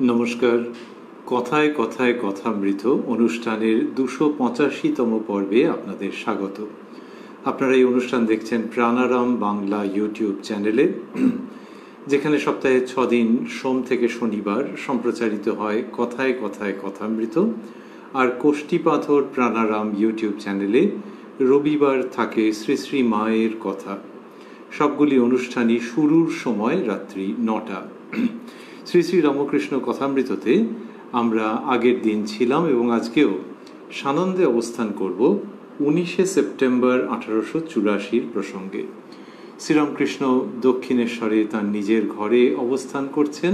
নমস্কার। কথায় কথায় কথামৃত অনুষ্ঠানের 285তম পর্বে আপনাদের স্বাগত। আপনারা এই অনুষ্ঠান দেখছেন প্রাণারাম বাংলা ইউটিউব চ্যানেলে, যেখানে সপ্তাহে 6 দিন সোম থেকে শনিবার সম্প্রচারিত হয় কথায় কথায় কথামৃত, আর কোষ্ঠী পাথর প্রাণারাম ইউটিউব চ্যানেলে রবিবার থাকে শ্রী শ্রী মায়ের কথা। সবগুলি অনুষ্ঠানই শুরুর সময় রাত্রি 9টা। শ্রী শ্রী রামকৃষ্ণ কথামৃততে আমরা আগের দিন ছিলাম এবং আজকেও সানন্দে অবস্থান করব 19শে সেপ্টেম্বর 1884 প্রসঙ্গে। শ্রীরামকৃষ্ণ দক্ষিণেশ্বরে তার নিজের ঘরে অবস্থান করছেন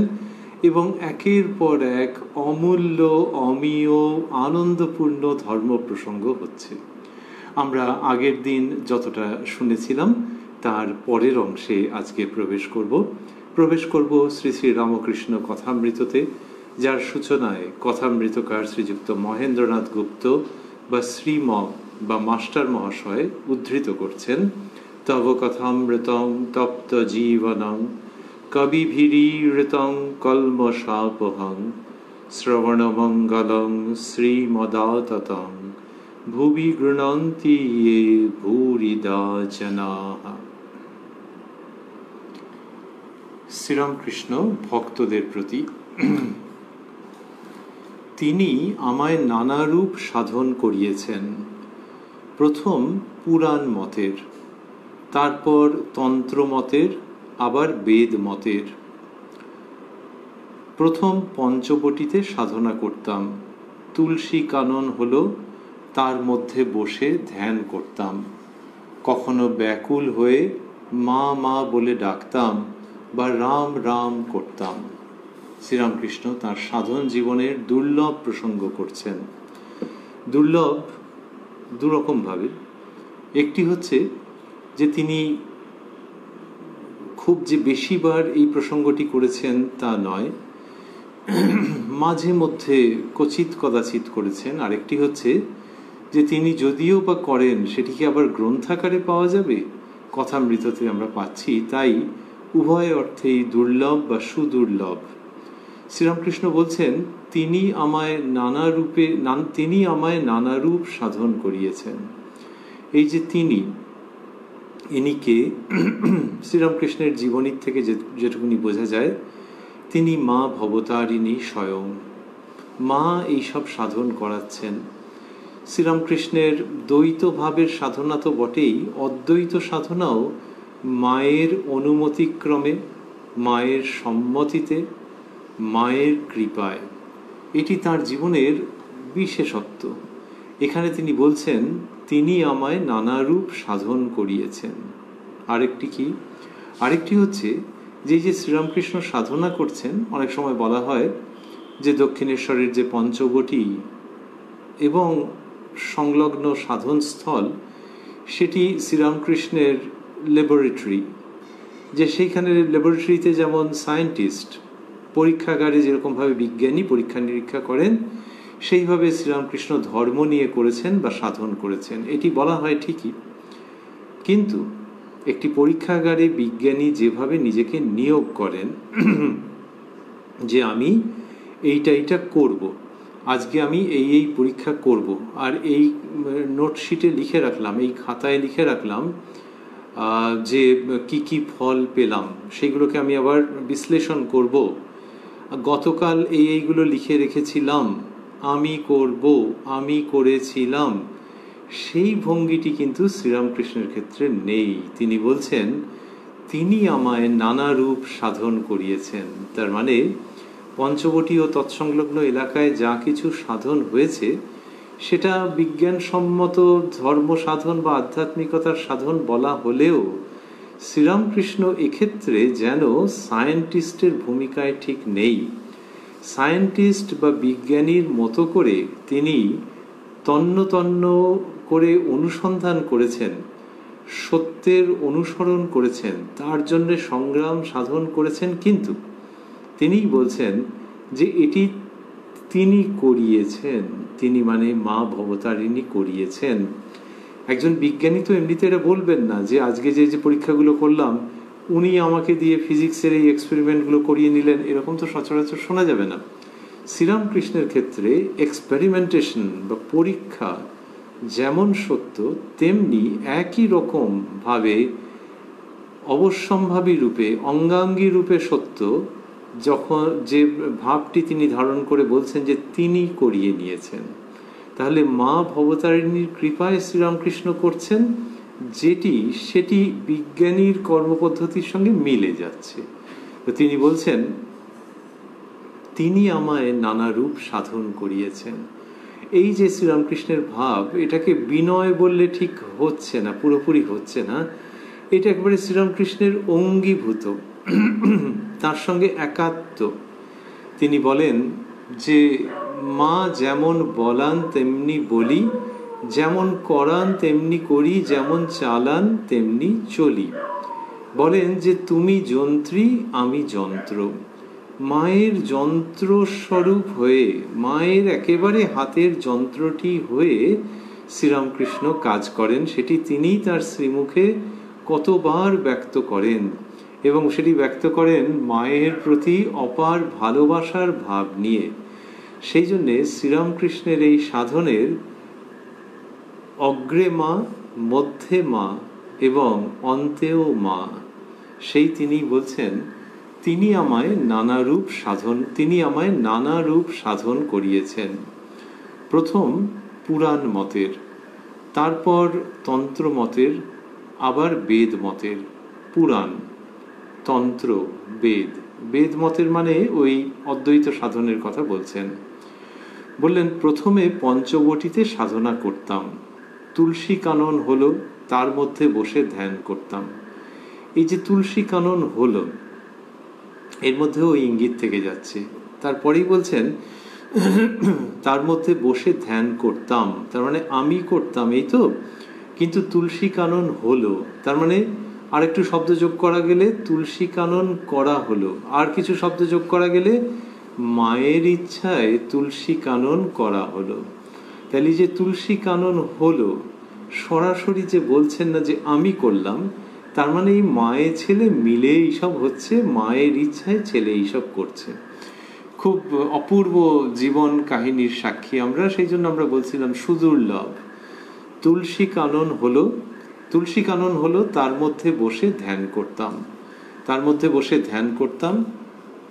এবং একের পর এক অমূল্য, অমীয়, আনন্দপূর্ণ ধর্ম প্রসঙ্গ হচ্ছে। আমরা আগের দিন যতটা শুনেছিলাম তার পরের অংশে আজকে প্রবেশ করব শ্রী শ্রী রামকৃষ্ণ কথামৃততে, যার সূচনায় কথামৃতকার শ্রীযুক্ত মহেন্দ্রনাথ গুপ্ত বা শ্রীম বা মাস্টার মহাশয় উদ্ধৃত করছেন, তব কথামৃতং তপ্ত জীবনং কবিভিরীড়ৃতং কল্মষাপহং শ্রবণমঙ্গলং শ্রীমদাততং ভুবি গৃণন্তি ये ভূরিদা জনাঃ। শ্রীরামকৃষ্ণ ভক্তদের প্রতি। তিনি আমায় নানারূপ সাধন করিয়েছেন। প্রথম পুরাণ মতের, তারপর তন্ত্র মতের, আবার বেদ মতের। প্রথম পঞ্চবটিতে সাধনা করতাম। তুলসী কানন হলো, তার মধ্যে বসে ধ্যান করতাম। কখনো ব্যাকুল হয়ে মা মা বলে ডাকতাম বা রাম রাম করতাম। শ্রীরামকৃষ্ণ তাঁর সাধন জীবনের দুর্লভ প্রসঙ্গ করছেন। দুর্লভ দুরকমভাবে। একটি হচ্ছে যে তিনি খুব যে বেশিবার এই প্রসঙ্গটি করেছেন তা নয়, মাঝে মধ্যে কচিত কদাচিৎ করেছেন। আরেকটি হচ্ছে যে তিনি যদিও বা করেন সেটিকে আবার গ্রন্থাকারে পাওয়া যাবে, কথামৃততে আমরা পাচ্ছি। তাই উভয় অর্থেই দুর্লভ বা সুদুর্লভ। শ্রীরামকৃষ্ণ বলছেন তিনি আমায় নানারূপ সাধন করিয়েছেন। এই যে তিনি, ইনি কে? শ্রীরামকৃষ্ণের জীবনীর থেকে যেটুকুনি বোঝা যায়, তিনি মা ভবতারিণী স্বয়ং। মা এইসব সাধন করাচ্ছেন। শ্রীরামকৃষ্ণের দ্বৈত ভাবের সাধনা তো বটেই, অদ্বৈত সাধনাও মায়ের অনুমতিক্রমে, মায়ের সম্মতিতে, মায়ের কৃপায়। এটি তার জীবনের বিশেষত্ব। এখানে তিনি বলছেন তিনি আমায় নানারূপ সাধন করিয়েছেন। আরেকটি কি? আরেকটি হচ্ছে যে শ্রীরামকৃষ্ণ সাধনা করছেন, অনেক সময় বলা হয় যে দক্ষিণেশ্বরের যে পঞ্চবটি এবং সংলগ্ন সাধনস্থল, সেটি শ্রীরামকৃষ্ণের ল্যাবরেটরি। যে সেইখানে ল্যাবরেটরিতে যেমন সায়েন্টিস্ট পরীক্ষাগারে যেরকমভাবে বিজ্ঞানী পরীক্ষা নিরীক্ষা করেন, সেইভাবে শ্রীরামকৃষ্ণ ধর্ম নিয়ে করেছেন বা সাধন করেছেন, এটি বলা হয় ঠিকই। কিন্তু একটি পরীক্ষাগারে বিজ্ঞানী যেভাবে নিজেকে নিয়োগ করেন যে আমি এইটা করব, আজকে আমি এই পরীক্ষা করব, আর এই নোটশিটে লিখে রাখলাম, এই খাতায় লিখে রাখলাম যে কি ফল পেলাম, সেগুলোকে আমি আবার বিশ্লেষণ করব। গতকাল এইগুলো লিখে রেখেছিলাম, আমি করব, আমি করেছিলাম, সেই ভঙ্গিটি কিন্তু শ্রীরামকৃষ্ণের ক্ষেত্রে নেই। তিনি বলছেন তিনি আমায় নানারূপ সাধন করিয়েছেন। তার মানে পঞ্চবটি ও তৎসংলগ্ন এলাকায় যা কিছু সাধন হয়েছে সেটা বিজ্ঞানসম্মত ধর্ম সাধন বা আধ্যাত্মিকতার সাধন বলা হলেও শ্রীরামকৃষ্ণ এক্ষেত্রে যেন সায়েন্টিস্টের ভূমিকায় ঠিক নেই। সায়েন্টিস্ট বা বিজ্ঞানীর মতো করে তিনি তন্ন তন্ন করে অনুসন্ধান করেছেন, সত্যের অনুসরণ করেছেন, তার জন্য সংগ্রাম সাধন করেছেন। কিন্তু তিনিই বলছেন যে এটি তিনি করিয়েছেন, তিনি মানে মা ভবতারিণী করিয়েছেন। একজন বিজ্ঞানী তো এমনিতে এটা বলবেন না যে আজকে যে পরীক্ষাগুলো করলাম উনি আমাকে দিয়ে ফিজিক্সের এই এক্সপেরিমেন্টগুলো করিয়ে নিলেন, এরকম তো সচরাচর শোনা যাবে না। শ্রীরামকৃষ্ণের ক্ষেত্রে এক্সপেরিমেন্টেশন বা পরীক্ষা যেমন সত্য, তেমনি একই রকম ভাবে অবশ্যম্ভাবী রূপে, অঙ্গাঙ্গী রূপে সত্য, যখন যে ভাবটি তিনি ধারণ করে বলছেন যে তিনি করিয়ে নিয়েছেন। তাহলে মা ভবতারিণীর কৃপায় শ্রীরামকৃষ্ণ করছেন সেটি বিজ্ঞানীর কর্মপদ্ধতির সঙ্গে মিলে যাচ্ছে। তো তিনি বলছেন তিনি আমায় নানা রূপ সাধন করিয়েছেন। এই যে শ্রীরামকৃষ্ণের ভাব, এটাকে বিনয় বললে ঠিক হচ্ছে না, পুরোপুরি হচ্ছে না। এটা একেবারে শ্রীরামকৃষ্ণের অঙ্গীভূত, তার সঙ্গে একাত্ম। তিনি বলেন যে মা যেমন বলান তেমনি বলি, যেমন করান তেমনি করি, যেমন চালান তেমনি চলি। বলেন যে তুমি যন্ত্রী, আমি যন্ত্র। মায়ের যন্ত্রস্বরূপ হয়ে, মায়ের একেবারে হাতের যন্ত্রটি হয়ে শ্রীরামকৃষ্ণ কাজ করেন। সেটি তিনি তার শ্রীমুখে কতবার ব্যক্ত করেন, এবং সেটি ব্যক্ত করেন মায়ের প্রতি অপার ভালোবাসার ভাব নিয়ে। সেই জন্যে শ্রীরামকৃষ্ণের এই সাধনের অগ্রে মা, মধ্যে মা এবং অন্তেও মা। সেই তিনি বলছেন তিনি আমায় নানা রূপ সাধন করিয়েছেন। প্রথম পুরাণ মতের, তারপর তন্ত্র মতের, আবার বেদ মতের। পুরাণ, তন্ত্র, বেদ। বেদ মতের মানে ওই অদ্বৈত সাধনের কথা বলছেন। বললেন প্রথমে পঞ্চবটিতে সাধনা করতাম, তুলসী কানন হলো, তার মধ্যে বসে ধ্যান করতাম। এই যে তুলসী কানন হলো, এর মধ্যেও ওই ইঙ্গিত থেকে যাচ্ছে। তারপরেই বলছেন তার মধ্যে বসে ধ্যান করতাম, তার মানে আমি করতাম, এই তো। কিন্তু তুলসী কানন হলো, তার মানে আর একটু শব্দ যোগ করা গেলে তুলসী কানন করা হলো, আর কিছু শব্দ যোগ করা গেলে মায়ের ইচ্ছায় তুলসী কানন করা হলো। তাহলে যে তুলসী কানন হলো, সরাসরি যে বলছেন না যে আমি করলাম, তার মানে এই মায়ের ছেলে মিলে এইসব হচ্ছে, মায়ের ইচ্ছায় ছেলে এইসব করছে। খুব অপূর্ব জীবন কাহিনীর সাক্ষী আমরা, সেই জন্য আমরা বলছিলাম সুদুর্লভ। তুলসী কানন হলো, তুলসী কানন হলো, তার মধ্যে বসে ধ্যান করতাম, তার মধ্যে বসে ধ্যান করতাম।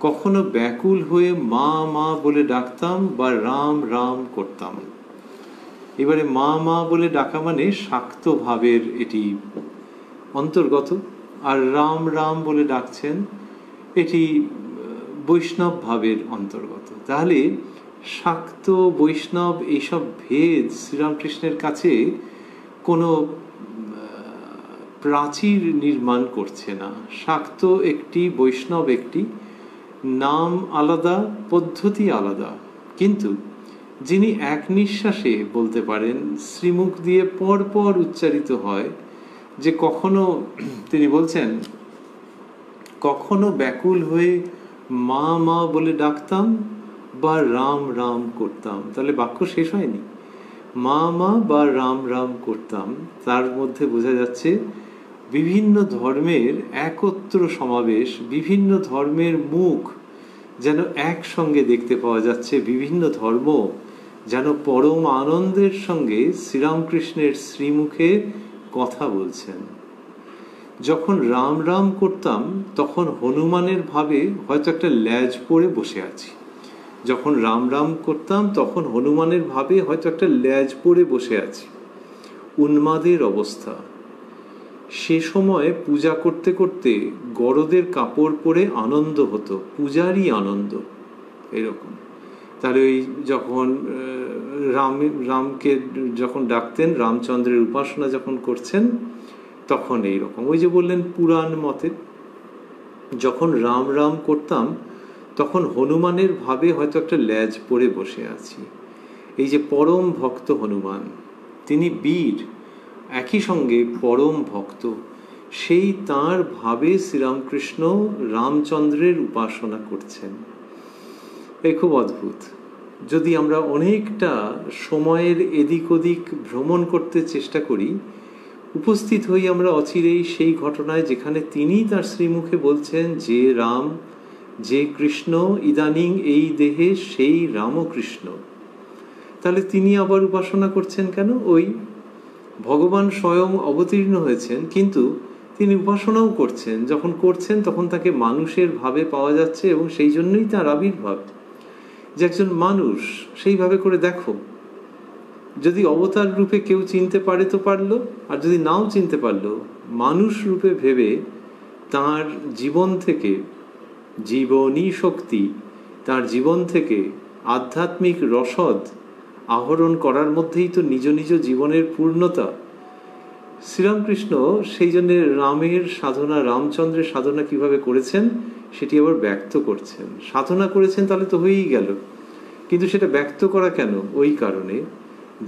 কখনো ব্যাকুল হয়ে মা মা বলে ডাকতাম বা রাম রাম করতাম। এবারে মা মা বলে ডাকা মানে শাক্ত ভাবের এটি অন্তর্গত, আর রাম রাম বলে ডাকছেন এটি বৈষ্ণব ভাবের অন্তর্গত। তাহলে শাক্ত বৈষ্ণব এইসব ভেদ শ্রীরামকৃষ্ণের কাছে কোনো প্রাচীর নির্মাণ করছে না। শাক্ত একটি, বৈষ্ণব একটি, নাম আলাদা, পদ্ধতি আলাদা, কিন্তু যিনি এক নিঃশ্বাসে বলতে পারেন, শ্রীমুখ দিয়ে পর পর উচ্চারিত হয়, যে কখনো তিনি বলছেন কখনো ব্যাকুল হয়ে মা মা বলে ডাকতাম বা রাম রাম করতাম। তাহলে বাক্য শেষ হয়নি, মা মা বা রাম রাম করতাম। তার মধ্যে বোঝা যাচ্ছে বিভিন্ন ধর্মের একত্র সমাবেশ, বিভিন্ন ধর্মের মুখ যেন একসঙ্গে দেখতে পাওয়া যাচ্ছে। বিভিন্ন ধর্ম যেন পরম আনন্দের সঙ্গে শ্রীরামকৃষ্ণের শ্রীমুখে কথা বলছেন। যখন রাম রাম করতাম তখন হনুমানের ভাবে হয়তো একটা ল্যাজ পরে বসে আছি। যখন রাম রাম করতাম তখন হনুমানের ভাবে হয়তো একটা ল্যাজ পরে বসে আছি, উন্মাদের অবস্থা। সে সময় পূজা করতে করতে গরদের কাপড় পরে আনন্দ হতো, পূজারই আনন্দ এরকম। তাহলে ওই যখন রামকে যখন ডাকতেন, রামচন্দ্রের উপাসনা যখন করছেন, তখন এইরকম। ওই যে বললেন পুরাণ মতে যখন রাম রাম করতাম তখন হনুমানের ভাবে হয়তো একটা ল্যাজ পরে বসে আছি। এই যে পরম ভক্ত হনুমান, তিনি বীর, একই সঙ্গে পরম ভক্ত, সেই তাঁর ভাবে শ্রীরামকৃষ্ণ রামচন্দ্রের উপাসনা করছেন। এই খুব অদ্ভুত। যদি আমরা অনেকটা সময়ের এদিক ওদিক ভ্রমণ করতে চেষ্টা করি, উপস্থিত হই আমরা অচিরেই সেই ঘটনায় যেখানে তিনি তার শ্রীমুখে বলছেন, যে রাম, যে কৃষ্ণ ইদানিং এই দেহে সেই রামকৃষ্ণ। তাহলে তিনি আবার উপাসনা করছেন কেন? ওই ভগবান স্বয়ং অবতীর্ণ হয়েছেন, কিন্তু তিনি উপাসনাও করছেন। যখন করছেন তখন তাকে মানুষের ভাবে পাওয়া যাচ্ছে, এবং সেই জন্যই তার আবির্ভাব, যে একজন মানুষ। সেইভাবে করে দেখো, যদি অবতার রূপে কেউ চিনতে পারে তো পারলো, আর যদি নাও চিনতে পারলো, মানুষ রূপে ভেবে তার জীবন থেকে জীবনী শক্তি, তার জীবন থেকে আধ্যাত্মিক রসদ আহরণ করার মধ্যেই তো নিজ নিজ জীবনের পূর্ণতা। শ্রীরামকৃষ্ণ সেই জন্য রামের সাধনা, রামচন্দ্রের সাধনা কিভাবে করেছেন সেটি আবার ব্যক্ত করছেন। সাধনা করেছেন তাহলে তো হয়েই গেল, কিন্তু সেটা ব্যক্ত করা কেন? ওই কারণে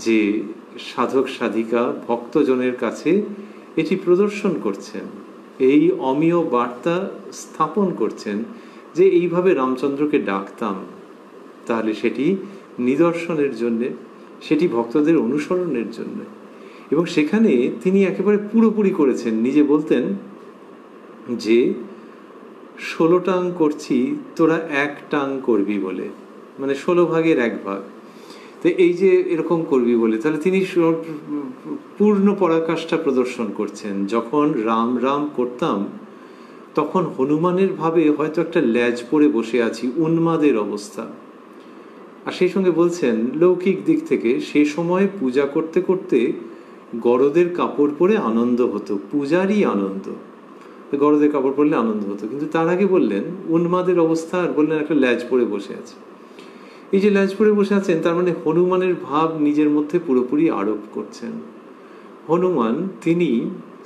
যে সাধক সাধিকা ভক্তজনের কাছে এটি প্রদর্শন করছেন, এই অমীয় বার্তা স্থাপন করছেন যে এইভাবে রামচন্দ্রকে ডাকতাম। তাহলে সেটি নিদর্শনের জন্যে, সেটি ভক্তদের অনুসরণের জন্য। এবং সেখানে তিনি একেবারে পুরোপুরি করেছেন। নিজে বলতেন যে 16 টাং করছি, তোরা 1 টাং করবি বলে, মানে 16 ভাগের 1 ভাগ। তো এই যে এরকম করবি বলে, তাহলে তিনি পূর্ণ পরাকাষ্ঠা প্রদর্শন করছেন। যখন রাম রাম করতাম তখন হনুমানের ভাবে হয়তো একটা ল্যাজ পরে বসে আছি, উন্মাদের অবস্থা। আর সেই সঙ্গে বলছেন লৌকিক দিক থেকে সে সময় পূজা করতে করতে গরদের কাপড় পরে আনন্দ হতো, পূজারই আনন্দ, গরদের কাপড় পরলে আনন্দ হতো। কিন্তু তার আগে বললেন উন্মাদের অবস্থা, আর বললেন একটা ল্যাজ পরে বসে আছে। এই যে ল্যাজ পরে বসে আছেন, তার মানে হনুমানের ভাব নিজের মধ্যে পুরোপুরি আরোপ করছেন। হনুমান তিনি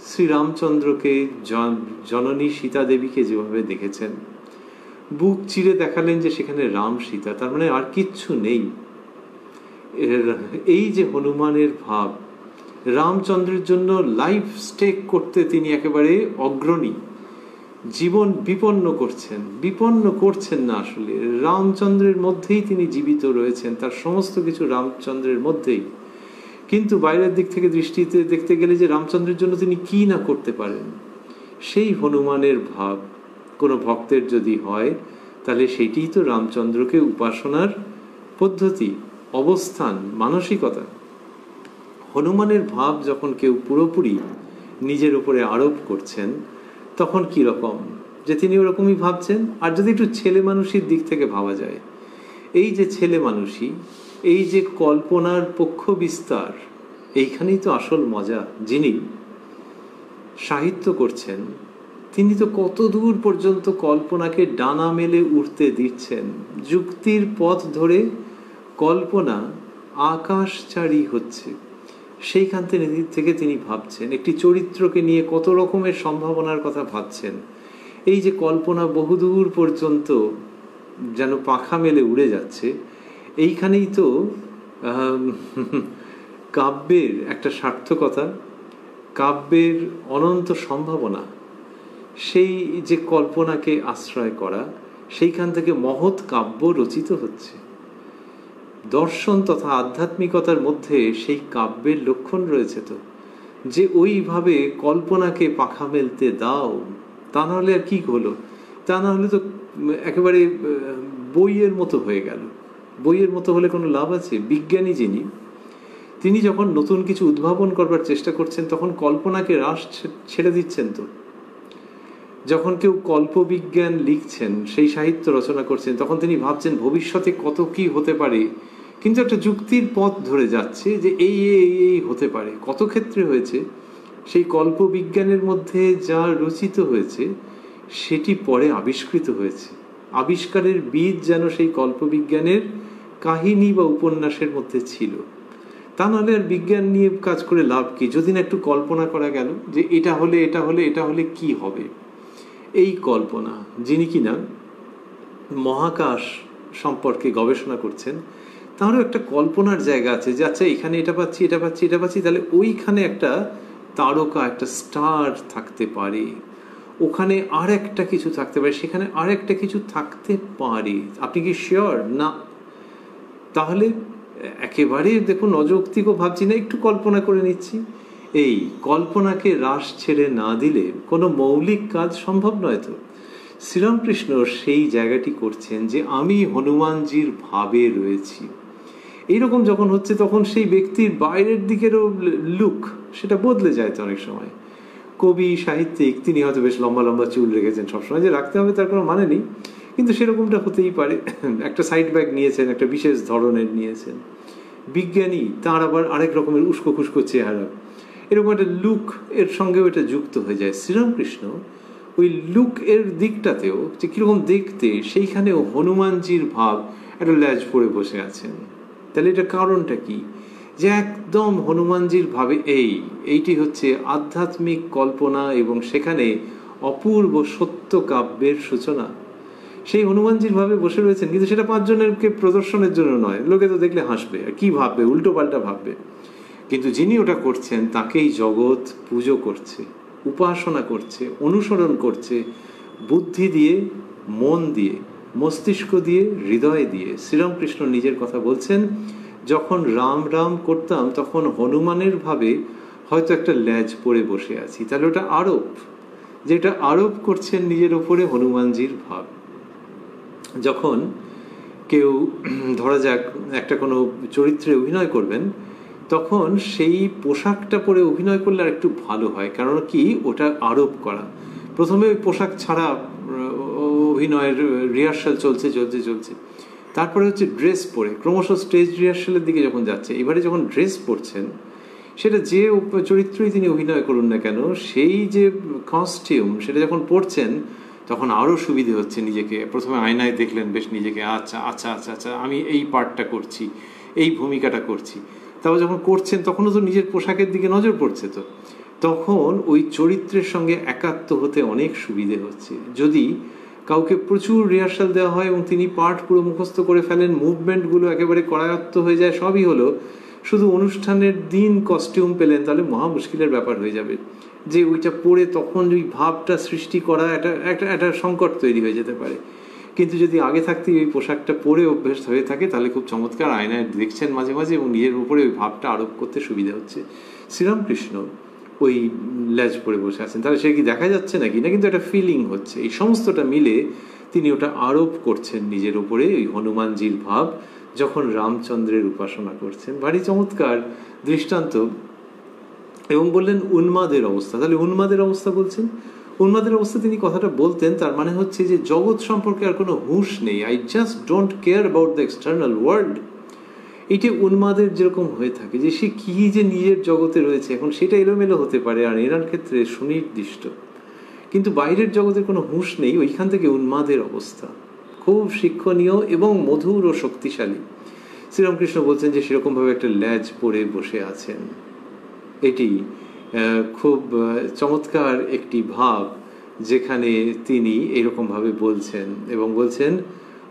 শ্রীরামচন্দ্রকে, জননী সীতা দেবীকে যেভাবে দেখেছেন, বুক চিরে দেখালেন যে সেখানে রাম সীতা, তার মানে আর কিচ্ছু নেই। এই যে হনুমানের ভাব, রামচন্দ্রের জন্য লাইফ স্টেক করতে তিনি একেবারে অগ্রণী, জীবন বিপন্ন করছেন না, আসলে রামচন্দ্রের মধ্যেই তিনি জীবিত রয়েছেন, তার সমস্ত কিছু রামচন্দ্রের মধ্যেই। কিন্তু বাইরের দিক থেকে দৃষ্টিতে দেখতে গেলে যে রামচন্দ্রের জন্য তিনি কি না করতে পারেন, সেই হনুমানের ভাব কোনো ভক্তের যদি হয়, তাহলে সেইটিই তো রামচন্দ্রকে উপাসনার পদ্ধতি, অবস্থান, মানসিকতা। হনুমানের ভাব যখন কেউ পুরোপুরি নিজের উপরে আরোপ করছেন, তখন কি রকম যে তিনি ওরকমই ভাবছেন। আর যদি একটু ছেলে মানুষের দিক থেকে ভাবা যায়, এই যে ছেলে মানুষই, এই যে কল্পনার পক্ষ বিস্তার, এইখানেই তো আসল মজা। যিনি সাহিত্য করছেন তিনি তো কত দূর পর্যন্ত কল্পনাকে ডানা মেলে উঠতে দিচ্ছেন। যুক্তির পথ ধরে কল্পনা আকাশচারী হচ্ছে, সেইখান থেকে তিনি ভাবছেন একটি চরিত্রকে নিয়ে কত রকমের সম্ভাবনার কথা ভাবছেন। এই যে কল্পনা বহুদূর পর্যন্ত যেন পাখা মেলে উড়ে যাচ্ছে, এইখানেই তো কাব্যের একটা সার্থকতা, কাব্যের অনন্ত সম্ভাবনা। সেই যে কল্পনাকে আশ্রয় করা, সেইখান থেকে মহৎ কাব্য রচিত হচ্ছে। দর্শন তথা আধ্যাত্মিকতার মধ্যে সেই কাব্যের লক্ষণ রয়েছে তো, যে ওইভাবে কল্পনাকে পাখা মেলতে দাও। তা নাহলে আর কি হলো? তা না হলে তো একেবারে বইয়ের মতো হয়ে গেল। বইয়ের মতো হলে কোনো লাভ আছে? বিজ্ঞানী যিনি, তিনি যখন নতুন কিছু উদ্ভাবন করবার চেষ্টা করছেন, তখন কল্পনাকে হ্রাস ছেড়ে দিচ্ছেন তো। যখন কেউ কল্পবিজ্ঞান লিখছেন, সেই সাহিত্য রচনা করছেন, তখন তিনি ভাবছেন ভবিষ্যতে কত কি হতে পারে, কিন্তু একটা যুক্তির পথ ধরে যাচ্ছে যে এই এই হতে পারে। কত ক্ষেত্রে হয়েছে, সেই কল্পবিজ্ঞানের মধ্যে যা রচিত হয়েছে সেটি পরে আবিষ্কৃত হয়েছে। আবিষ্কারের বীজ যেন সেই কল্পবিজ্ঞানের কাহিনী বা উপন্যাসের মধ্যে ছিল। তা নাহলে আর বিজ্ঞান নিয়ে কাজ করে লাভ কি, যদি না একটু কল্পনা করা গেল যে এটা হলে এটা হলে এটা হলে কি হবে। এই কল্পনা, যিনি কিনা মহাকাশ সম্পর্কে গবেষণা করছেন, তারও একটা কল্পনার জায়গা আছে যে আচ্ছা এখানে এটা পাচ্ছি এটা পাচ্ছি এটা পাচ্ছি, তাহলে ওইখানে একটা তারকা, একটা স্টার থাকতে পারে, ওখানে আর একটা কিছু থাকতে পারে, সেখানে আর একটা কিছু থাকতে পারে। আপনি কি শিওর? না। তাহলে একেবারে দেখুন অযৌক্তিকও ভাবছি না, একটু কল্পনা করে নিচ্ছি। এই কল্পনাকে রাশ ছেড়ে না দিলে কোনো মৌলিক কাজ সম্ভব নয়। তো শ্রীরামকৃষ্ণ সেই জায়গাটি করছেন যে আমি হনুমানজির ভাবে রয়েছি। এইরকম যখন হচ্ছে তখন সেই ব্যক্তির বাইরের দিকেরও লুক সেটা বদলে যায়। তো অনেক সময় কবি সাহিত্যিক তিনি হয়তো বেশ লম্বা লম্বা চুল রেখেছেন, সবসময় যে রাখতে হবে তার কোনো মানে নেই, কিন্তু সেরকমটা হতেই পারে। একটা সাইড ব্যাগ নিয়েছেন, একটা বিশেষ ধরনের নিয়েছেন। বিজ্ঞানী তার আবার আরেক রকমের উস্কো খুস্কো চেহারা, এরকম একটা লুক এর সঙ্গেও এটা যুক্ত হয়ে যায়। শ্রীরামকৃষ্ণ ওই লুক এর দিকটাতেও যে কীরকম দেখতে, সেইখানেও হনুমানজির ভাব একটা ল্যাজ পড়ে বসে আছেন। তাহলে এটা কারণটা কি? যে একদম হনুমানজির ভাবে এইটি হচ্ছে আধ্যাত্মিক কল্পনা এবং সেখানে অপূর্ব সত্য কাব্যের সূচনা। সেই হনুমানজির ভাবে বসে রয়েছেন, কিন্তু সেটা 5 জনেরকে প্রদর্শনের জন্য নয়। লোকে তো দেখলে হাসবে, আর কি ভাববে, উল্টো পাল্টা ভাববে। কিন্তু যিনি ওটা করছেন তাকেই জগৎ পুজো করছে, উপাসনা করছে, অনুসরণ করছে, বুদ্ধি দিয়ে, মন দিয়ে, মস্তিষ্ক দিয়ে, হৃদয় দিয়ে। শ্রীরামকৃষ্ণ নিজের কথা বলছেন, যখন রাম রাম করতাম তখন হনুমানের ভাবে হয়তো একটা ল্যাজ পড়ে বসে আছি। তাহলে ওটা আরোপ, যেটা আরোপ করছেন নিজের ওপরে হনুমানজির ভাব। যখন কেউ ধরা যাক একটা কোনো চরিত্রে অভিনয় করবেন, তখন সেই পোশাকটা পরে অভিনয় করলে আর একটু ভালো হয়। কারণ কি, ওটা আরোপ করা। প্রথমে ওই পোশাক ছাড়া অভিনয়ের রিহার্সাল চলছে, তারপরে হচ্ছে ড্রেস পরে ক্রমশ স্টেজ রিহার্সালের দিকে যখন যাচ্ছে, এবারে যখন ড্রেস পরছেন, সেটা যে চরিত্রই তিনি অভিনয় করুন না কেন, সেই যে কস্টিউম সেটা যখন পরছেন তখন আরও সুবিধে হচ্ছে নিজেকে। প্রথমে আয়নায় দেখলেন বেশ নিজেকে, আচ্ছা আচ্ছা আচ্ছা আচ্ছা আমি এই পার্টটা করছি, এই ভূমিকাটা করছি। তারপর যখন করছেন তখনও তো নিজের পোশাকের দিকে নজর পড়ছে, তো তখন ওই চরিত্রের সঙ্গে একাত্ম হতে অনেক সুবিধে হচ্ছে। যদি কাউকে প্রচুর রিহার্সাল দেওয়া হয় এবং তিনি পার্ট পুরো মুখস্থ করে ফেলেন, মুভমেন্টগুলো একেবারে করায়ত্ত হয়ে যায়, সবই হলো, শুধু অনুষ্ঠানের দিন কস্টিউম পেলেন, তাহলে মহা মুশকিলের ব্যাপার হয়ে যাবে। যে ওইটা পরে তখন ওই ভাবটা সৃষ্টি করা একটা সংকট তৈরি হয়ে যেতে পারে। কিন্তু যদি আগে থাকতেই ওই পোশাকটা পরে অভ্যেস হয়ে থাকে, তাহলে খুব চমৎকার আয়নায় দেখছেন মাঝে মাঝে এবং নিজের উপরে ওই ভাবটা আরোপ করতে সুবিধা হচ্ছে। শ্রীরামকৃষ্ণ ওই ল্যাজ পরে বসে আছেন, তাহলে সে কি দেখা যাচ্ছে নাকি না, কিন্তু একটা ফিলিং হচ্ছে। এই সমস্তটা মিলে তিনি ওটা আরোপ করছেন নিজের উপরে, ওই হনুমানজির ভাব, যখন রামচন্দ্রের উপাসনা করছেন। ভারী চমৎকার দৃষ্টান্ত। এবং বললেন উন্মাদের অবস্থা। তাহলে উন্মাদের অবস্থা বলছেন, উন্মাদের অবস্থা তিনি কথাটা বলতেন, তার মানে হচ্ছে যে জগৎ সম্পর্কে আর কোনো হুঁশ নেই। I just don't care about the external world. এটি উন্মাদের যেরকম হয়ে থাকে, যে সে কি যে নিজের জগতে রয়েছে, এখন সেটা এলোমেলো হতে পারে, আর এনার ক্ষেত্রে সুনির্দিষ্ট, কিন্তু বাইরের জগতের কোনো হুঁশ নেই। ওইখান থেকে উন্মাদের অবস্থা খুব শিক্ষণীয় এবং মধুর ও শক্তিশালী। শ্রীরামকৃষ্ণ বলছেন যে সেরকমভাবে একটা ল্যাজ পরে বসে আছেন। এটি খুব চমৎকার একটি ভাব, যেখানে তিনি এরকমভাবে বলছেন এবং বলছেন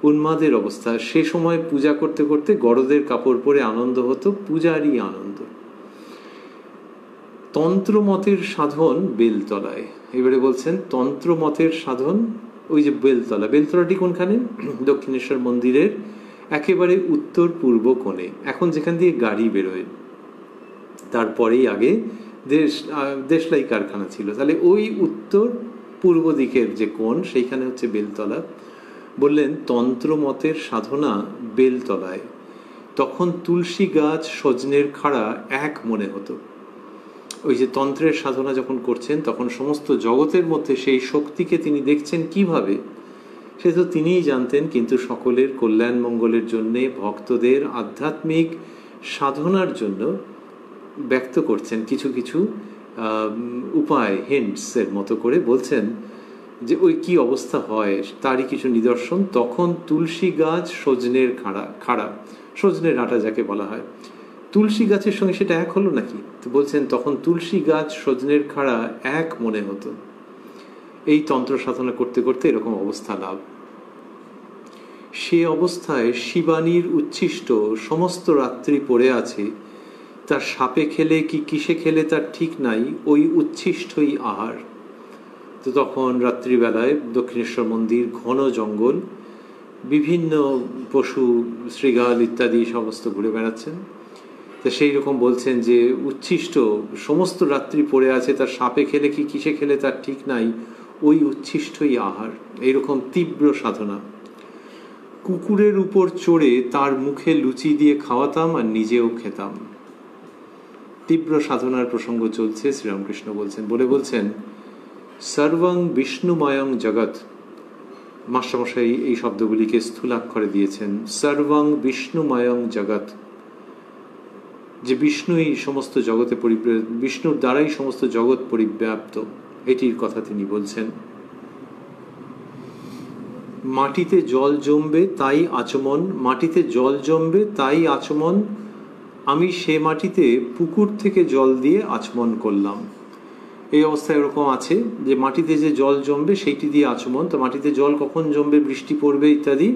উন্মাদের অবস্থা। সে সময় পূজা করতে করতে গরদের কাপড় পরে আনন্দ হতো, পূজারই আনন্দ। তন্ত্রমতের সাধন বেলতলায়। এবারে বলছেন তন্ত্রমতের সাধন ওই যে বেলতলা। বেলতলাটি কোনখানে? দক্ষিণেশ্বর মন্দিরের একেবারে উত্তর পূর্ব কোণে। এখন যেখান দিয়ে গাড়ি বেরোয়, তারপরেই আগে দেশলাই কারখানা ছিল। তাহলে ওই উত্তর পূর্ব দিকের যে কোণ, সেইখানে হচ্ছে বেলতলা। বললেন তন্ত্রমতের সাধনা বেলতলায়। তখন তুলসী গাছ সজনের খাড়া এক মনে হতো। ওই যে তন্ত্রের সাধনা যখন করছেন, তখন সমস্ত জগতের মধ্যে সেই শক্তিকে তিনি দেখছেন কিভাবে, সে তো তিনিই জানতেন। কিন্তু সকলের কল্যাণ মঙ্গলের জন্যে, ভক্তদের আধ্যাত্মিক সাধনার জন্য ব্যক্ত করছেন কিছু কিছু উপায়, হিন্টসের মতো করে বলছেন যে ওই কি অবস্থা হয় তারই কিছু নিদর্শন। তখন তুলসী গাছ সজনের খাড়া, সজনের আটা যাকে বলা হয়, তুলসী গাছের সঙ্গে সেটা এক হলো নাকি? তো বলছেন তখন তুলসী গাছ সজনের খাড়া এক মনে হতো। এই তন্ত্র সাধনা করতে করতে এরকম অবস্থা লাভ। সে অবস্থায় শিবানীর উচ্ছিষ্ট সমস্ত রাত্রি পড়ে আছে, তার সাপে খেলে কি কিসে খেলে তার ঠিক নাই, ওই উচ্ছিষ্টই আহার। তো তখন রাত্রিবেলায় দক্ষিণেশ্বর মন্দির, ঘন জঙ্গল, বিভিন্ন পশু, শৃগাল ইত্যাদি সমস্ত ঘুরে বেড়াচ্ছেন। তো সেই রকম বলছেন যে উচ্ছিষ্ট সমস্ত রাত্রি পড়ে আছে, তার সাপে খেলে কি কিসে খেলে তার ঠিক নাই, ওই উচ্ছিষ্টই আহার। এইরকম তীব্র সাধনা। কুকুরের উপর চড়ে তার মুখে লুচি দিয়ে খাওয়াতাম আর নিজেও খেতাম। তীব্র সাধনার প্রসঙ্গ চলছে। শ্রীরামকৃষ্ণ বলছেন সর্বং বিষ্ণুময়ং জগৎ। মাস্টারমশাই এই শব্দগুলিকে স্থূলাক্ষরে দিয়েছেন। সর্বং বিষ্ণুময়ং জগৎ, যে বিষ্ণুই সমস্ত জগতে বিষ্ণুর দ্বারাই সমস্ত জগৎ পরিব্যাপ্ত, এটির কথা তিনি বলছেন। মাটিতে জল জমবে তাই আচমন, মাটিতে জল জমবে তাই আচমন, আমি সে মাটিতে পুকুর থেকে জল দিয়ে আচমন করলাম। এই অবস্থায় এরকম আছে যে মাটিতে যে জল জমবে সেইটি দিয়ে আচমন। তো মাটিতে জল কখন জমবে, বৃষ্টি পড়বে ইত্যাদি,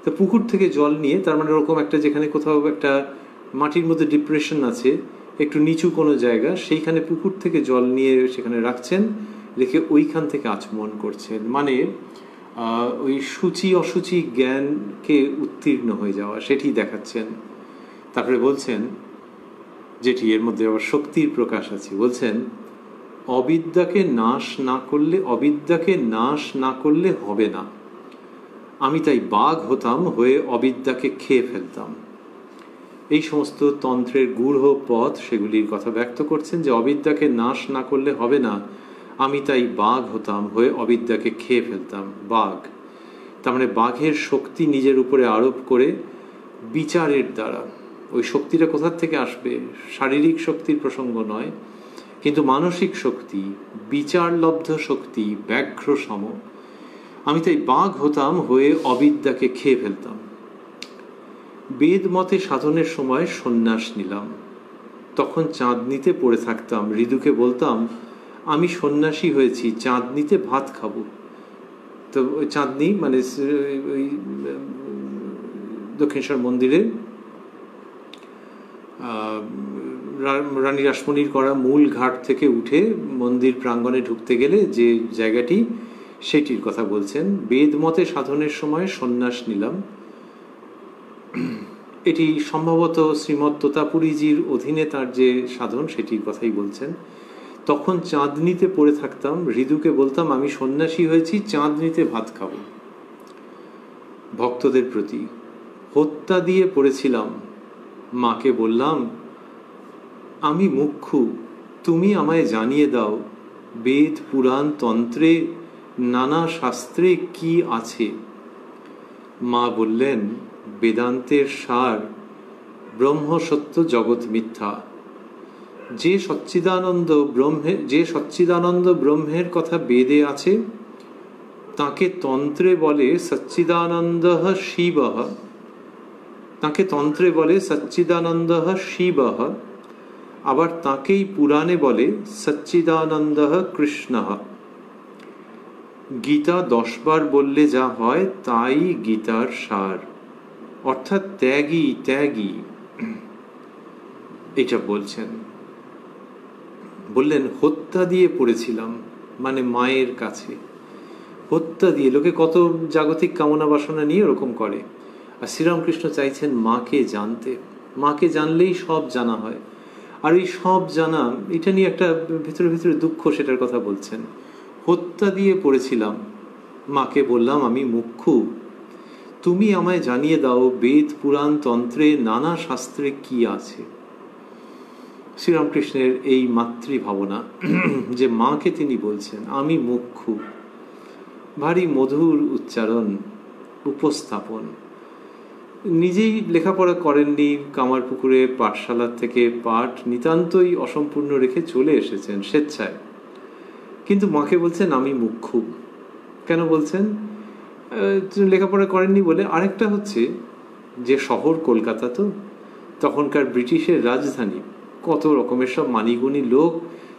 তো পুকুর থেকে জল নিয়ে, তার মানে এরকম একটা যেখানে কোথাও একটা মাটির মধ্যে ডিপ্রেশন আছে, একটু নিচু কোনো জায়গা, সেইখানে পুকুর থেকে জল নিয়ে সেখানে রাখছেন, রেখে ওইখান থেকে আচমন করছেন। মানে ওই সূচি অসুচি জ্ঞানকে উত্তীর্ণ হয়ে যাওয়া, সেটি দেখাচ্ছেন। তারপরে বলছেন, যেটি এর মধ্যে আবার শক্তির প্রকাশ আছে, বলছেন অবিদ্যাকে নাশ না করলে হবে না। আমি তাই বাঘ হতাম, হয়ে অবিদ্যাকে খেয়ে ফেলতাম। এই সমস্ত তন্ত্রের গূঢ় পথ সেগুলির কথা ব্যক্ত করছেন, যে অবিদ্যাকে নাশ না করলে হবে না, আমি তাই বাঘ হতাম, হয়ে অবিদ্যাকে খেয়ে ফেলতাম। বাঘ, তার মানে বাঘের শক্তি নিজের উপরে আরোপ করে বিচারের দ্বারা, ওই শক্তিটা কোথার থেকে আসবে, শারীরিক শক্তির প্রসঙ্গ নয়, কিন্তু মানসিক শক্তি, বিচারলব্ধ শক্তি, ব্যাঘ্র সম। আমি তাই বাঘ হতাম, হয়ে অবিদ্যাকে খেয়ে ফেলতাম। বেদ মতে সাধনের সময় সন্ন্যাস নিলাম, তখন চাঁদনিতে পড়ে থাকতাম। ঋদুকে বলতাম আমি সন্ন্যাসী হয়েছি, চাঁদনিতে ভাত খাবো। তো ওই চাঁদনি মানে ওই দক্ষিণেশ্বর মন্দিরে রানী রাসমণির করা মূল ঘাট থেকে উঠে মন্দির প্রাঙ্গণে ঢুকতে গেলে যে জায়গাটি, সেটির কথা বলছেন। বেদ মতে সাধনের সময় সন্ন্যাস নিলাম, এটি সম্ভবত শ্রীমৎ তোতাপুরীজির অধীনে তার যে সাধন সেটির কথাই বলছেন। তখন চাঁদনিতে পড়ে থাকতাম, ঋদুকে বলতাম আমি সন্ন্যাসী হয়েছি, চাঁদনিতে ভাত খাবো। ভক্তদের প্রতি হত্যা দিয়ে পড়েছিলাম, মাকে বললাম আমি মুখ্যু, তুমি আমায় জানিয়ে দাও বেদ পুরাণ তন্ত্রে নানা শাস্ত্রে কি আছে। মা বললেন বেদান্তের সার ব্রহ্ম সত্য জগৎ মিথ্যা। যে সচ্চিদানন্দ ব্রহ্মের কথা বেদে আছে তাকে তন্ত্রে বলে সচ্চিদানন্দঃ শিবঃ, তাকে তন্ত্রে বলে সচ্চিদানন্দঃ শিবঃ, আবার তাকেই পুরাণে বলে সচ্চিদানন্দঃ কৃষ্ণঃ। গীতা 10 বার বললে যা হয় তাই গীতার সার, অর্থাৎ ত্যাগী। এটা বলছেন। বললেন হত্যা দিয়ে পড়েছিলাম, মানে মায়ের কাছে হত্যা দিয়ে। লোকে কত জাগতিক কামনা বাসনা নিয়ে ওরকম করে, আর শ্রীরামকৃষ্ণ চাইছেন মাকে জানতে। মাকে জানলেই সব জানা হয়। আর এই সব জানা, এটা নিয়ে একটা ভিতরে ভিতরে দুঃখ, সেটার কথা বলছেন। হত্যা দিয়ে পড়েছিলাম, মাকে বললাম আমি মুখ্যু, তুমি আমায় জানিয়ে দাও বেদ পুরাণ তন্ত্রে নানা শাস্ত্রে কি আছে। শ্রীরামকৃষ্ণের এই মাতৃভাবনা, যে মাকে তিনি বলছেন আমি মুখ্যু, ভারী মধুর উচ্চারণ, উপস্থাপন। নিজেই লেখাপড়া করেননি, কামারপুকুরে পাঠশালার থেকে পাঠ নিতান্তই অসম্পূর্ণ রেখে চলে এসেছেন স্বেচ্ছায়, কিন্তু মাকে বলছেন আমি মুখ্যু। কেন বলছেন? লেখাপড়া করেননি বলে। আরেকটা হচ্ছে যে শহর কলকাতা, তো তখনকার ব্রিটিশের রাজধানী, কত রকমের সব মানিগুণী লোক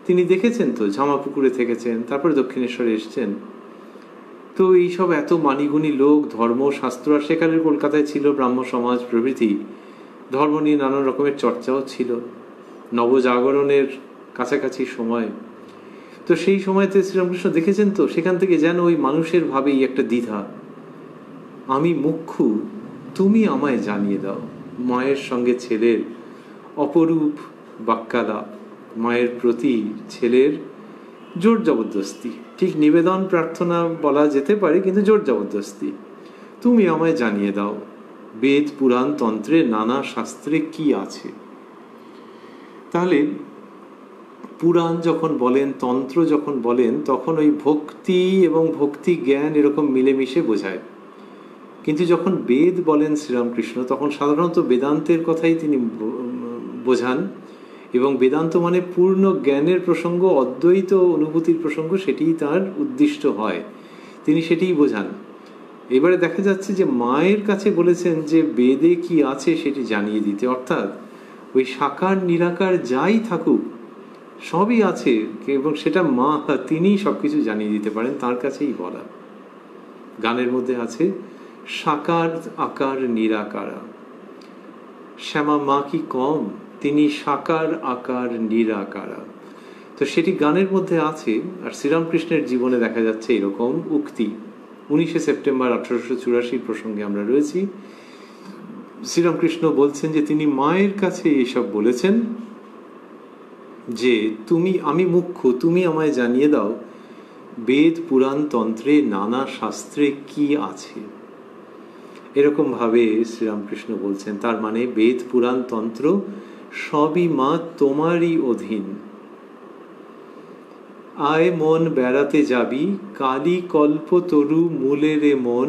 তিনি দেখেছেন, তো ঝামাপুকুরে থেকেছেন, তারপরে দক্ষিণেশ্বরে এসছেন। তো এইসব এত মানিগুণী লোক, ধর্ম শাস্ত্র, আর সেখানের কলকাতায় ছিল ব্রাহ্ম সমাজ প্রভৃতি, ধর্ম নিয়ে নানান রকমের চর্চাও ছিল, নবজাগরণের কাছাকাছি সময়। তো সেই সময়তে শ্রীরামকৃষ্ণ দেখেছেন, তো সেখান থেকে যেন ওই মানুষের ভাবেই একটা দ্বিধা, আমি মুখ্যু, তুমি আমায় জানিয়ে দাও। মায়ের সঙ্গে ছেলের অপরূপ বাক্যালাপ, মায়ের প্রতি ছেলের জোর জবরদস্তি, ঠিক নিবেদন প্রার্থনা বলা যেতে পারে, কিন্তু জোর জবরদস্তি। তুমি আমায় জানিয়ে দাও বেদ পুরাণ তন্ত্রে নানা শাস্ত্রে কি আছে। তাহলে পুরাণ যখন বলেন, তন্ত্র যখন বলেন, তখন ওই ভক্তি এবং ভক্তি জ্ঞান এরকম মিলেমিশে বোঝায়। কিন্তু যখন বেদ বলেন শ্রীরামকৃষ্ণ, তখন সাধারণত বেদান্তের কথাই তিনি বোঝান, এবং বেদান্ত মানে পূর্ণ জ্ঞানের প্রসঙ্গ, অদ্বৈত অনুভূতির প্রসঙ্গ, সেটিই তার উদ্দিষ্ট হয়, তিনি সেটিই বোঝান। এবারে দেখা যাচ্ছে যে মায়ের কাছে বলেছেন যে বেদে কি আছে সেটি জানিয়ে দিতে, অর্থাৎ ওই সাকার নিরাকার যাই থাকুক সবই আছে, এবং সেটা মা তিনি সবকিছু জানিয়ে দিতে পারেন, তার কাছেই বলা। গানের মধ্যে আছে সাকার আকার নিরাকারা, শ্যামা মা কি কম, তিনি সাকার আকার নিরাকারা। তো সেটি গানের মধ্যে আছে। আর শ্রীরামকৃষ্ণের জীবনে দেখা যাচ্ছে এরকম উক্তি। 19শে সেপ্টেম্বর 1884 প্রসঙ্গে আমরা রয়েছি। শ্রীরামকৃষ্ণ বলছেন যে তিনি মায়ের কাছে এসব বলেছেন যে আমি মুখ্য, তুমি আমায় জানিয়ে দাও বেদ পুরাণ তন্ত্রে নানা শাস্ত্রে কি আছে। এরকম ভাবে শ্রীরামকৃষ্ণ বলছেন, তার মানে বেদ পুরাণ তন্ত্র সবই মা তোমারই অধীন। আয় মন বেড়াতে যাবি, কালী কল্প তরু মূলে রে মন,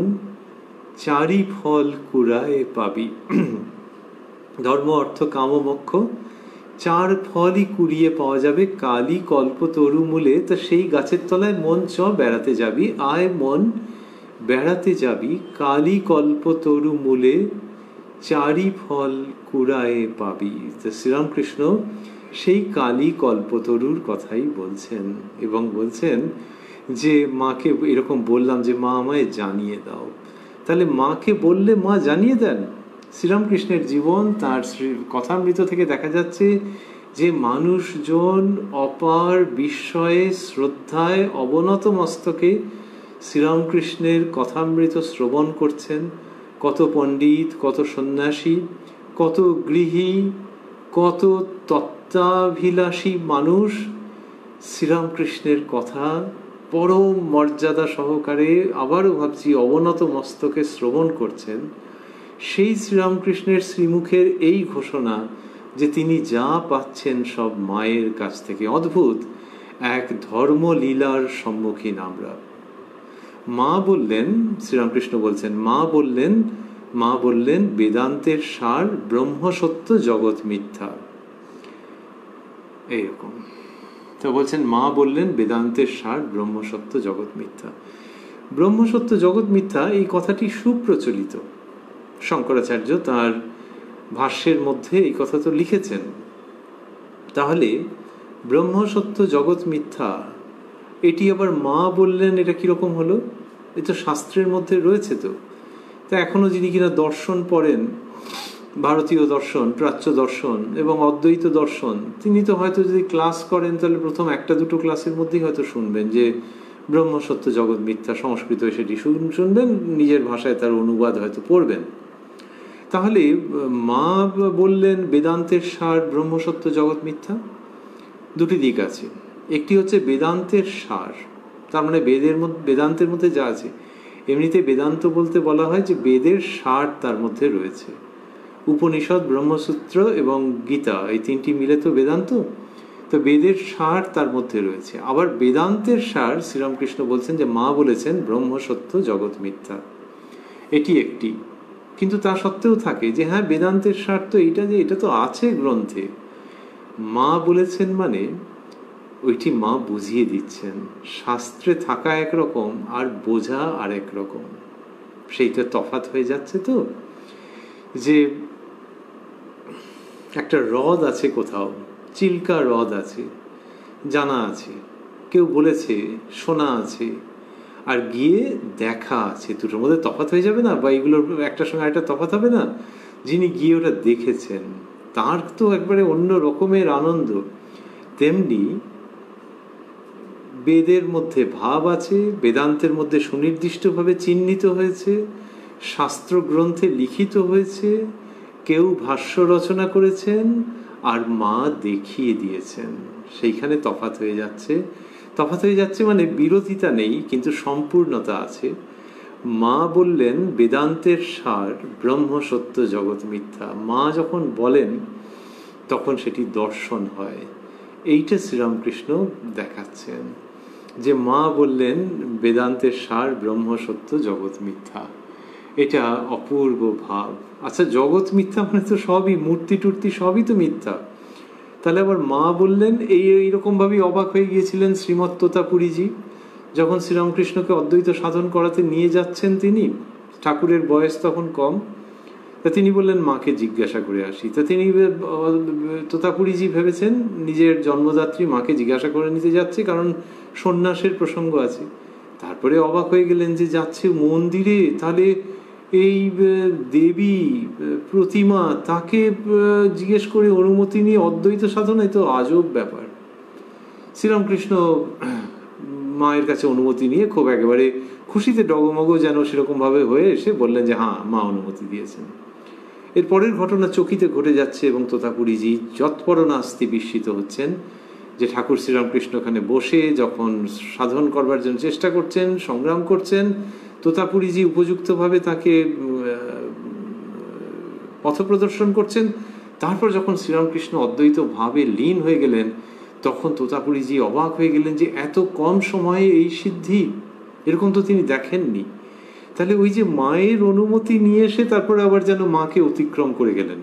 চারি ফল কুড়ায় পাবি। ধর্ম অর্থ কাম মোক্ষ, চার ফলই কুড়িয়ে পাওয়া যাবে কালী কল্প তরু মূলে। তা সেই গাছের তলায় মন চ বেড়াতে যাবি, আয় মন বেড়াতে যাবি, কালী কল্প তরু মূলে, চারি ফল কুড়ায় পাবি। তো শ্রীরামকৃষ্ণ সেই কালী কল্পতরুর কথাই বলছেন, এবং বলছেন যে মাকে এরকম বললাম যে মা আমায় জানিয়ে দাও। তাহলে মাকে বললে মা জানিয়ে দেন। শ্রীরামকৃষ্ণের জীবন, তার কথামৃত থেকে দেখা যাচ্ছে যে মানুষজন অপার বিস্ময়ে শ্রদ্ধায় অবনত মস্তকে শ্রীরামকৃষ্ণের কথামৃত শ্রবণ করছেন। কত পণ্ডিত, কত সন্ন্যাসী, কত গৃহী, কত তত্ত্বাভিলাষী মানুষ শ্রীরামকৃষ্ণের কথা পরম মর্যাদা সহকারে, আবারও ভাবছি অবনত মস্তকে শ্রবণ করছেন। সেই শ্রীরামকৃষ্ণের শ্রীমুখের এই ঘোষণা যে তিনি যা পাচ্ছেন সব মায়ের কাছ থেকে, অদ্ভুত এক ধর্মলীলার সম্মুখীন আমরা। মা বললেন, শ্রীরামকৃষ্ণ বলছেন, মা বললেন বেদান্তের সার ব্রহ্মসত্য জগৎ মিথ্যা। এইরকম তো বলছেন, মা বললেন বেদান্তের সার ব্রহ্মসত্য জগৎ মিথ্যা। ব্রহ্মসত্য জগৎ মিথ্যা এই কথাটি সুপ্রচলিত। শঙ্করাচার্য তার ভাষ্যের মধ্যে এই কথা তো লিখেছেন। তাহলে ব্রহ্মসত্য জগৎ মিথ্যা, এটি আবার মা বললেন, এটা কিরকম হলো? এ তো শাস্ত্রের মধ্যে রয়েছে। তো তা এখনো যিনি কিনা দর্শন পড়েন, ভারতীয় দর্শন, প্রাচ্য দর্শন এবং অদ্বৈত দর্শন, তিনি তো হয়তো যদি ক্লাস করেন তাহলে প্রথম একটা দুটো ক্লাসের মধ্যেই হয়তো শুনবেন যে ব্রহ্মসত্য জগৎ মিথ্যা, সংস্কৃত সেটি শুনবেন, নিজের ভাষায় তার অনুবাদ হয়তো পড়বেন। তাহলে মা বললেন বেদান্তের সার ব্রহ্মসত্য জগৎ মিথ্যা, দুটি দিক আছে। একটি হচ্ছে বেদান্তের সার, তার মানে বেদান্তের মধ্যে যা আছে। এমনিতে বেদান্ত বলতে বলা হয় যে বেদের সার তার মধ্যে রয়েছে। উপনিষদ, ব্রহ্মসূত্র এবং গীতা, এই তিনটি মিলে তো বেদান্ত। তো বেদের সার তার মধ্যে রয়েছে। আবার বেদান্তের সার শ্রীরামকৃষ্ণ বলছেন যে মা বলেছেন ব্রহ্মসত্য জগৎ মিথ্যা, এটি একটি। কিন্তু তা সত্ত্বেও থাকে যে হ্যাঁ বেদান্তের সার তো এইটা, যে এটা তো আছে গ্রন্থে। মা বলেছেন মানে ওইটি মা বুঝিয়ে দিচ্ছেন। শাস্ত্রে থাকা একরকম আর বোঝা আর এক রকম, সেইটা তফাৎ হয়ে যাচ্ছে। তো যে একটা হ্রদ আছে কোথাও, চিল্কা হ্রদ আছে, জানা আছে, কেউ বলেছে, শোনা আছে, আর গিয়ে দেখা আছে, দুটোর মধ্যে তফাৎ হয়ে যাবে না? বা এগুলোর একটার সঙ্গে একটা তফাৎ হবে না? যিনি গিয়ে ওটা দেখেছেন তার তো একবারে অন্য রকমের আনন্দ। তেমনি বেদের মধ্যে ভাব আছে, বেদান্তের মধ্যে সুনির্দিষ্টভাবে চিহ্নিত হয়েছে, শাস্ত্র গ্রন্থে লিখিত হয়েছে, কেউ ভাষ্য রচনা করেছেন, আর মা দেখিয়ে দিয়েছেন। সেইখানে তফাৎ হয়ে যাচ্ছে। তফাৎ হয়ে যাচ্ছে মানে বিরোধিতা নেই, কিন্তু সম্পূর্ণতা আছে। মা বললেন বেদান্তের সার ব্রহ্ম সত্য জগৎ মিথ্যা। মা যখন বলেন তখন সেটি দর্শন হয়। এইটা শ্রীরামকৃষ্ণ দেখাচ্ছেন, যে মা বললেন বেদান্তের সার ব্রহ্ম সত্য জগৎ মিথ্যা। এটা অপূর্ব ভাব। আচ্ছা, জগৎ মিথ্যা মানে তো সবই, মূর্তি টুর্তি সবই তো মিথ্যা। তাহলে আবার মা বললেন, এইরকমভাবেই অবাক হয়ে গিয়েছিলেন শ্রীমৎ তোতাপুরীজি যখন শ্রীরামকৃষ্ণকে অদ্বৈত সাধন করাতে নিয়ে যাচ্ছেন। তিনি, ঠাকুরের বয়স তখন কম, তা তিনি বললেন মাকে জিজ্ঞাসা করে আসি। তা তিনি, তোতাপুরীজি ভেবেছেন নিজের জন্মদাত্রী মাকে জিজ্ঞাসা করে নিতে যাচ্ছে, কারণ সন্ন্যাসের প্রসঙ্গ আছে। তারপরে অবাক হয়ে গেলেন যে যাচ্ছে মন্দিরে, তাহলে এই দেবী প্রতিমা, তাকে জিজ্ঞেস করে অনুমতি নিয়ে অদ্বৈত সাধনায়, তো আজব ব্যাপার। শ্রীরামকৃষ্ণ মায়ের কাছে অনুমতি নিয়ে খুব একেবারে খুশিতে ডগমগ যেন সেরকমভাবে হয়ে এসে বললেন যে হ্যাঁ, মা অনুমতি দিয়েছেন। এর পরের ঘটনা চকিতে ঘটে যাচ্ছে এবং তোতাপুরীজি যৎপর নাস্তি বিস্মিত হচ্ছেন যে ঠাকুর শ্রীরামকৃষ্ণ ওখানে বসে যখন সাধন করবার জন্য চেষ্টা করছেন, সংগ্রাম করছেন, তোতাপুরীজি উপযুক্তভাবে তাকে পথপ্রদর্শন করছেন। তারপর যখন শ্রীরামকৃষ্ণ অদ্বৈত ভাবে লীন হয়ে গেলেন, তখন তোতাপুরীজি অবাক হয়ে গেলেন যে এত কম সময়ে এই সিদ্ধি, এরকম তো তিনি দেখেননি। তাহলে ওই যে মায়ের অনুমতি নিয়ে এসে তারপরে আবার যেন মাকে অতিক্রম করে গেলেন।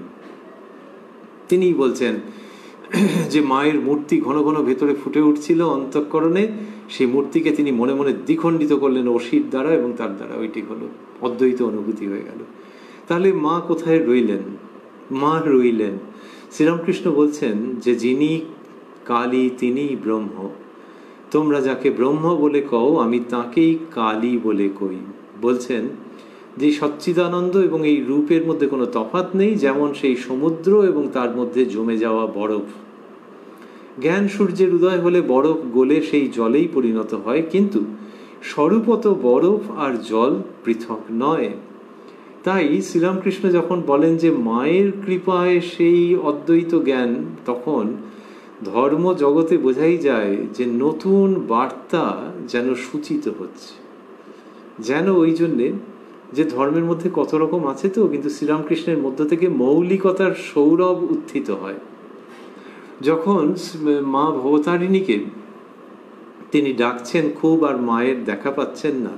তিনিই বলছেন যে মায়ের মূর্তি ঘন ঘন ভেতরে ফুটে উঠছিল অন্তঃকরণে, সেই মূর্তিকে তিনি মনে মনে দ্বিখণ্ডিত করলেন অসির দ্বারা, এবং তার দ্বারা ওইটি হলো অদ্বৈত অনুভূতি হয়ে গেল। তাহলে মা কোথায় রইলেন? মা রইলেন, শ্রীরামকৃষ্ণ বলছেন যে যিনি কালী তিনিই ব্রহ্ম। তোমরা যাকে ব্রহ্ম বলে কও, আমি তাকেই কালী বলে কই। বলছেন যে সচ্চিদানন্দ এবং এই রূপের মধ্যে কোনো তফাৎ নেই, যেমন সেই সমুদ্র এবং তার মধ্যে জমে যাওয়া বরফ। জ্ঞান সূর্যের উদয় হলে বরফ গলে সেই জলেই পরিণত হয়, কিন্তু স্বরূপত বরফ আর জল পৃথক নয়। তাই শ্রীরামকৃষ্ণ যখন বলেন যে মায়ের কৃপায় সেই অদ্বৈত জ্ঞান, তখন ধর্ম জগতে বোঝাই যায় যে নতুন বার্তা যেন সূচিত হচ্ছে। যেন ওই জন্যে যে ধর্মের মধ্যে কত রকম আছে তো, কিন্তু শ্রীরামকৃষ্ণের মধ্য থেকে মৌলিকতার সৌরভ উত্থিত হয়। যখন মা ভবতারিণীকে তিনি ডাকছেন খুব, আর মায়ের দেখা পাচ্ছেন না,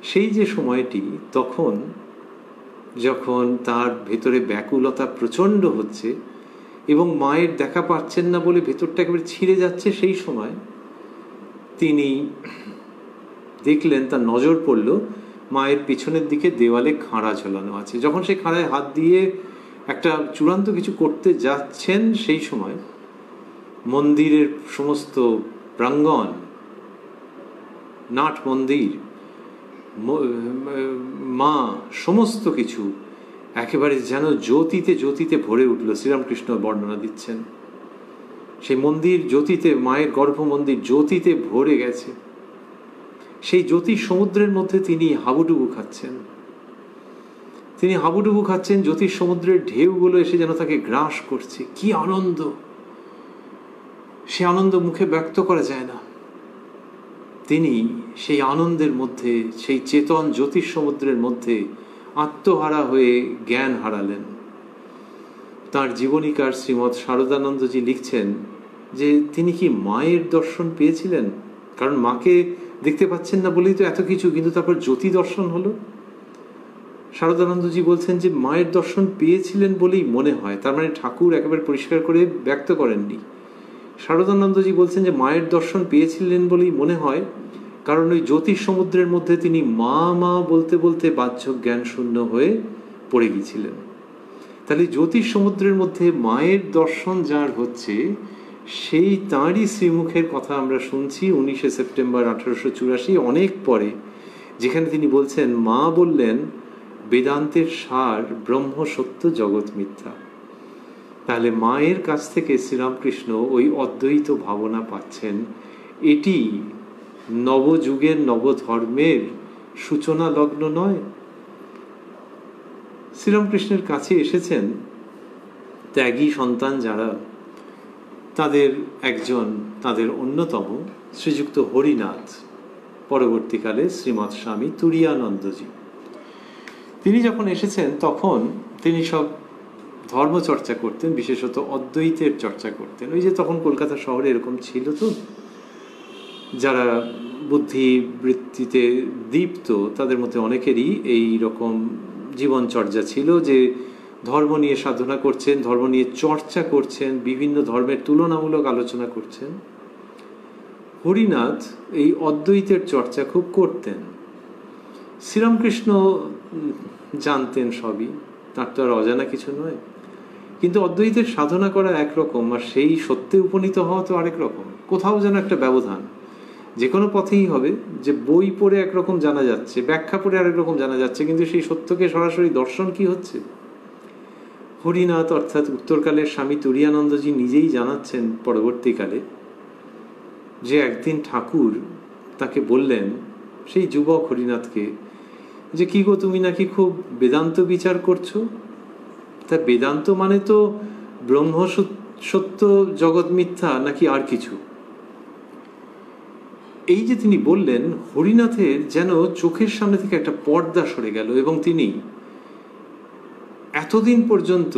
সেই যে সময়টি, তখন যখন তার ভেতরে ব্যাকুলতা প্রচণ্ড হচ্ছে এবং মায়ের দেখা পাচ্ছেন না বলে ভেতরটা একেবারে ছিঁড়ে যাচ্ছে, সেই সময় তিনি দেখলেন, তার নজর পড়ল মায়ের পিছনের দিকে দেওয়ালে খাঁড়া ঝোলানো আছে। যখন সে খাঁড়ায় হাত দিয়ে একটা চূড়ান্ত কিছু করতে যাচ্ছেন, সেই সময় মন্দিরের সমস্ত প্রাঙ্গণ, নাট মন্দির, মা, সমস্ত কিছু একেবারে যেন জ্যোতিতে জ্যোতিতে ভরে উঠল। শ্রীরামকৃষ্ণ বর্ণনা দিচ্ছেন সেই মন্দির জ্যোতিতে, মায়ের গর্ভ মন্দির জ্যোতিতে ভরে গেছে। সেই জ্যোতির সমুদ্রের মধ্যে তিনি হাবুডুবু খাচ্ছেন। তিনি হাবুডুবু খাচ্ছেন, জ্যোতির সমুদ্রের ঢেউগুলো এসে যেন তাকে গ্রাস করছে। কি আনন্দ! সে আনন্দ মুখে ব্যক্ত করা যায় না। তিনি সেই আনন্দের মধ্যে, সেই চেতন জ্যোতির সমুদ্রের মধ্যে আত্মহারা হয়ে জ্ঞান হারালেন। তার জীবনীকার শ্রীমৎ শারদানন্দজি লিখছেন যে তিনি কি মায়ের দর্শন পেয়েছিলেন? কারণ মাকে দেখতে পাচ্ছেন না বলেই তো এত কিছু, কিন্তু তারপর জ্যোতি দর্শন হলো। শারদানন্দজি বলছেন যে মায়ের দর্শন পেয়েছিলেন বলেই মনে হয়, তার মানে ঠাকুর একেবারে পরিষ্কার করে ব্যক্ত করেননি। শারদানন্দজি বলছেন যে মায়ের দর্শন পেয়েছিলেন বলেই মনে হয়, কারণ ওই জ্যোতির সমুদ্রের মধ্যে তিনি মা মা বলতে বলতে বাহ্যক জ্ঞান শূন্য হয়ে পড়ে গিয়েছিলেন। তাহলে জ্যোতির সমুদ্রের মধ্যে মায়ের দর্শন যার হচ্ছে, সেই তাঁরই শ্রীমুখের কথা আমরা শুনছি 19শে সেপ্টেম্বর 1884, অনেক পরে, যেখানে তিনি বলছেন মা বললেন বেদান্তের সার ব্রহ্ম সত্য জগৎ মিথ্যা। তাহলে মায়ের কাছ থেকে শ্রীরামকৃষ্ণ ওই অদ্বৈত ভাবনা পাচ্ছেন। এটি নবযুগের নবধর্মের সূচনা লগ্ন নয়? শ্রীরামকৃষ্ণের কাছে এসেছেন ত্যাগী সন্তান যারা, তাদের একজন, তাদের অন্যতম শ্রীযুক্ত হরিনাথ, পরবর্তীকালে শ্রীমৎ স্বামী তুরীয়ানন্দজি। তিনি যখন এসেছেন তখন তিনি সব ধর্মচর্চা করতেন, বিশেষত অদ্বৈতের চর্চা করতেন। ওই যে তখন কলকাতা শহরে এরকম ছিল তো, যারা বুদ্ধিবৃত্তিতে দীপ্ত তাদের মধ্যে অনেকেরই এই রকম জীবনচর্যা ছিল যে ধর্ম নিয়ে সাধনা করছেন, ধর্ম নিয়ে চর্চা করছেন, বিভিন্ন ধর্মের তুলনামূলক আলোচনা করছেন। হরিনাথ এই অদ্বৈতের চর্চা খুব করতেন। শ্রীরামকৃষ্ণ জানতেন সবই, তার তো আর অজানা কিছু নয়, কিন্তু অদ্বৈতের সাধনা করা একরকম আর সেই সত্যে উপনীত হওয়া তো আরেক রকম। কোথাও যেন একটা ব্যবধান, যে কোনো পথেই হবে যে বই পড়ে একরকম জানা যাচ্ছে, ব্যাখ্যা পড়ে আরেক রকম জানা যাচ্ছে, কিন্তু সেই সত্যকে সরাসরি দর্শন কি হচ্ছে। হরিনাথ অর্থাৎ উত্তরকালের স্বামী তুরীয়ানন্দজি নিজেই জানাচ্ছেন পরবর্তীকালে যে একদিন ঠাকুর তাকে বললেন, সেই যুবক হরিনাথকে, যে কি গো তুমি নাকি খুব বেদান্ত বিচার করছো। তা বেদান্ত মানে তো ব্রহ্ম সত্য, জগৎ মিথ্যা, নাকি আর কিছু? এই যে তিনি বললেন, হরিনাথের যেন চোখের সামনে থেকে একটা পর্দা সরে গেল এবং তিনি এতদিন পর্যন্ত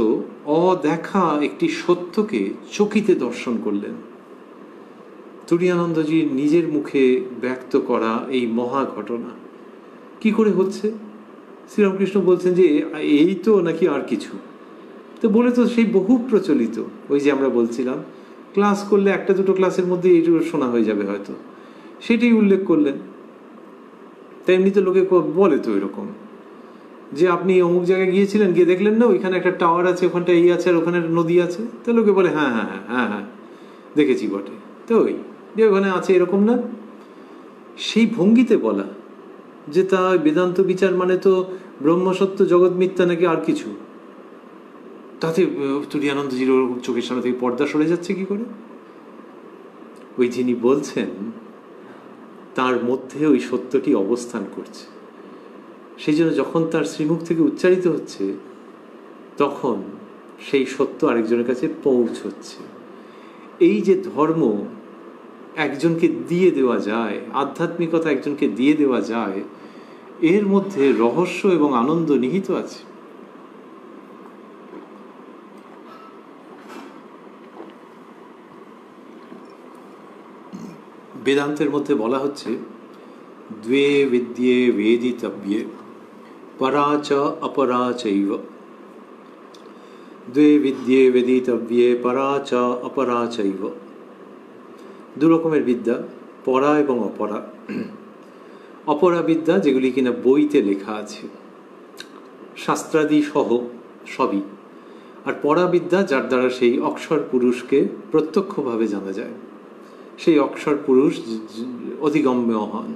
অদেখা একটি সত্যকে চকিতে দর্শন করলেন। তুরীয়ানন্দজির নিজের মুখে ব্যক্ত করা এই মহা ঘটনা কি করে হচ্ছে? শ্রীরামকৃষ্ণ বলছেন যে এই তো, নাকি আর কিছু? তো বলে তো সেই বহু প্রচলিত, ওই যে আমরা বলছিলাম ক্লাস করলে একটা দুটো ক্লাসের মধ্যে এইটুকু শোনা হয়ে যাবে হয়তো, সেটাই উল্লেখ করলেন। তাই এমনিতে লোকে বলে তো এরকম যে আপনি অমুক জায়গায় গিয়েছিলেন, গিয়ে দেখলেন না ওইখানে একটা টাওয়ার আছে, ওখানটা এই আছে, আর ওখানে নদী আছে। তো লোকে বলে হ্যাঁ হ্যাঁ হ্যাঁ হ্যাঁ হ্যাঁ দেখেছি বটে। তো ওই যে ওখানে আছে, এরকম না? সেই ভঙ্গিতে বলা যে তা বেদান্ত বিচার মানে তো ব্রহ্মসত্য, জগৎ মিথ্যা, নাকি আর কিছু। তাতে তুরীয়ানন্দজির চোখের সামনে থেকে পর্দা সরে যাচ্ছে কি করে? ওই যিনি বলছেন তার মধ্যে ওই সত্যটি অবস্থান করছে। সেই জন্য যখন তার শ্রীমুখ থেকে উচ্চারিত হচ্ছে তখন সেই সত্য আরেকজনের কাছে পৌঁছচ্ছে। এই যে ধর্ম একজনকে দিয়ে দেওয়া যায়, আধ্যাত্মিকতা একজনকে দিয়ে দেওয়া যায়, এর মধ্যে রহস্য এবং আনন্দ নিহিত আছে। বেদান্তের মধ্যে বলা হচ্ছে দ্বে বিদ্যে বেদিতব্যে পরা চ অপরা চৈব। দ্বে বিদ্যে বেদিতব্যে পরা চ অপরা চৈব। দু রকমের বিদ্যা, পরা এবং অপরা। অপরা বিদ্যা যেগুলি কিনা বইতে লেখা আছে, শাস্ত্রাদি সহ সবই। আর পরা বিদ্যা যার দ্বারা সেই অক্ষর পুরুষকে প্রত্যক্ষভাবে জানা যায়, সেই অক্ষর পুরুষ অধিগম্য হন,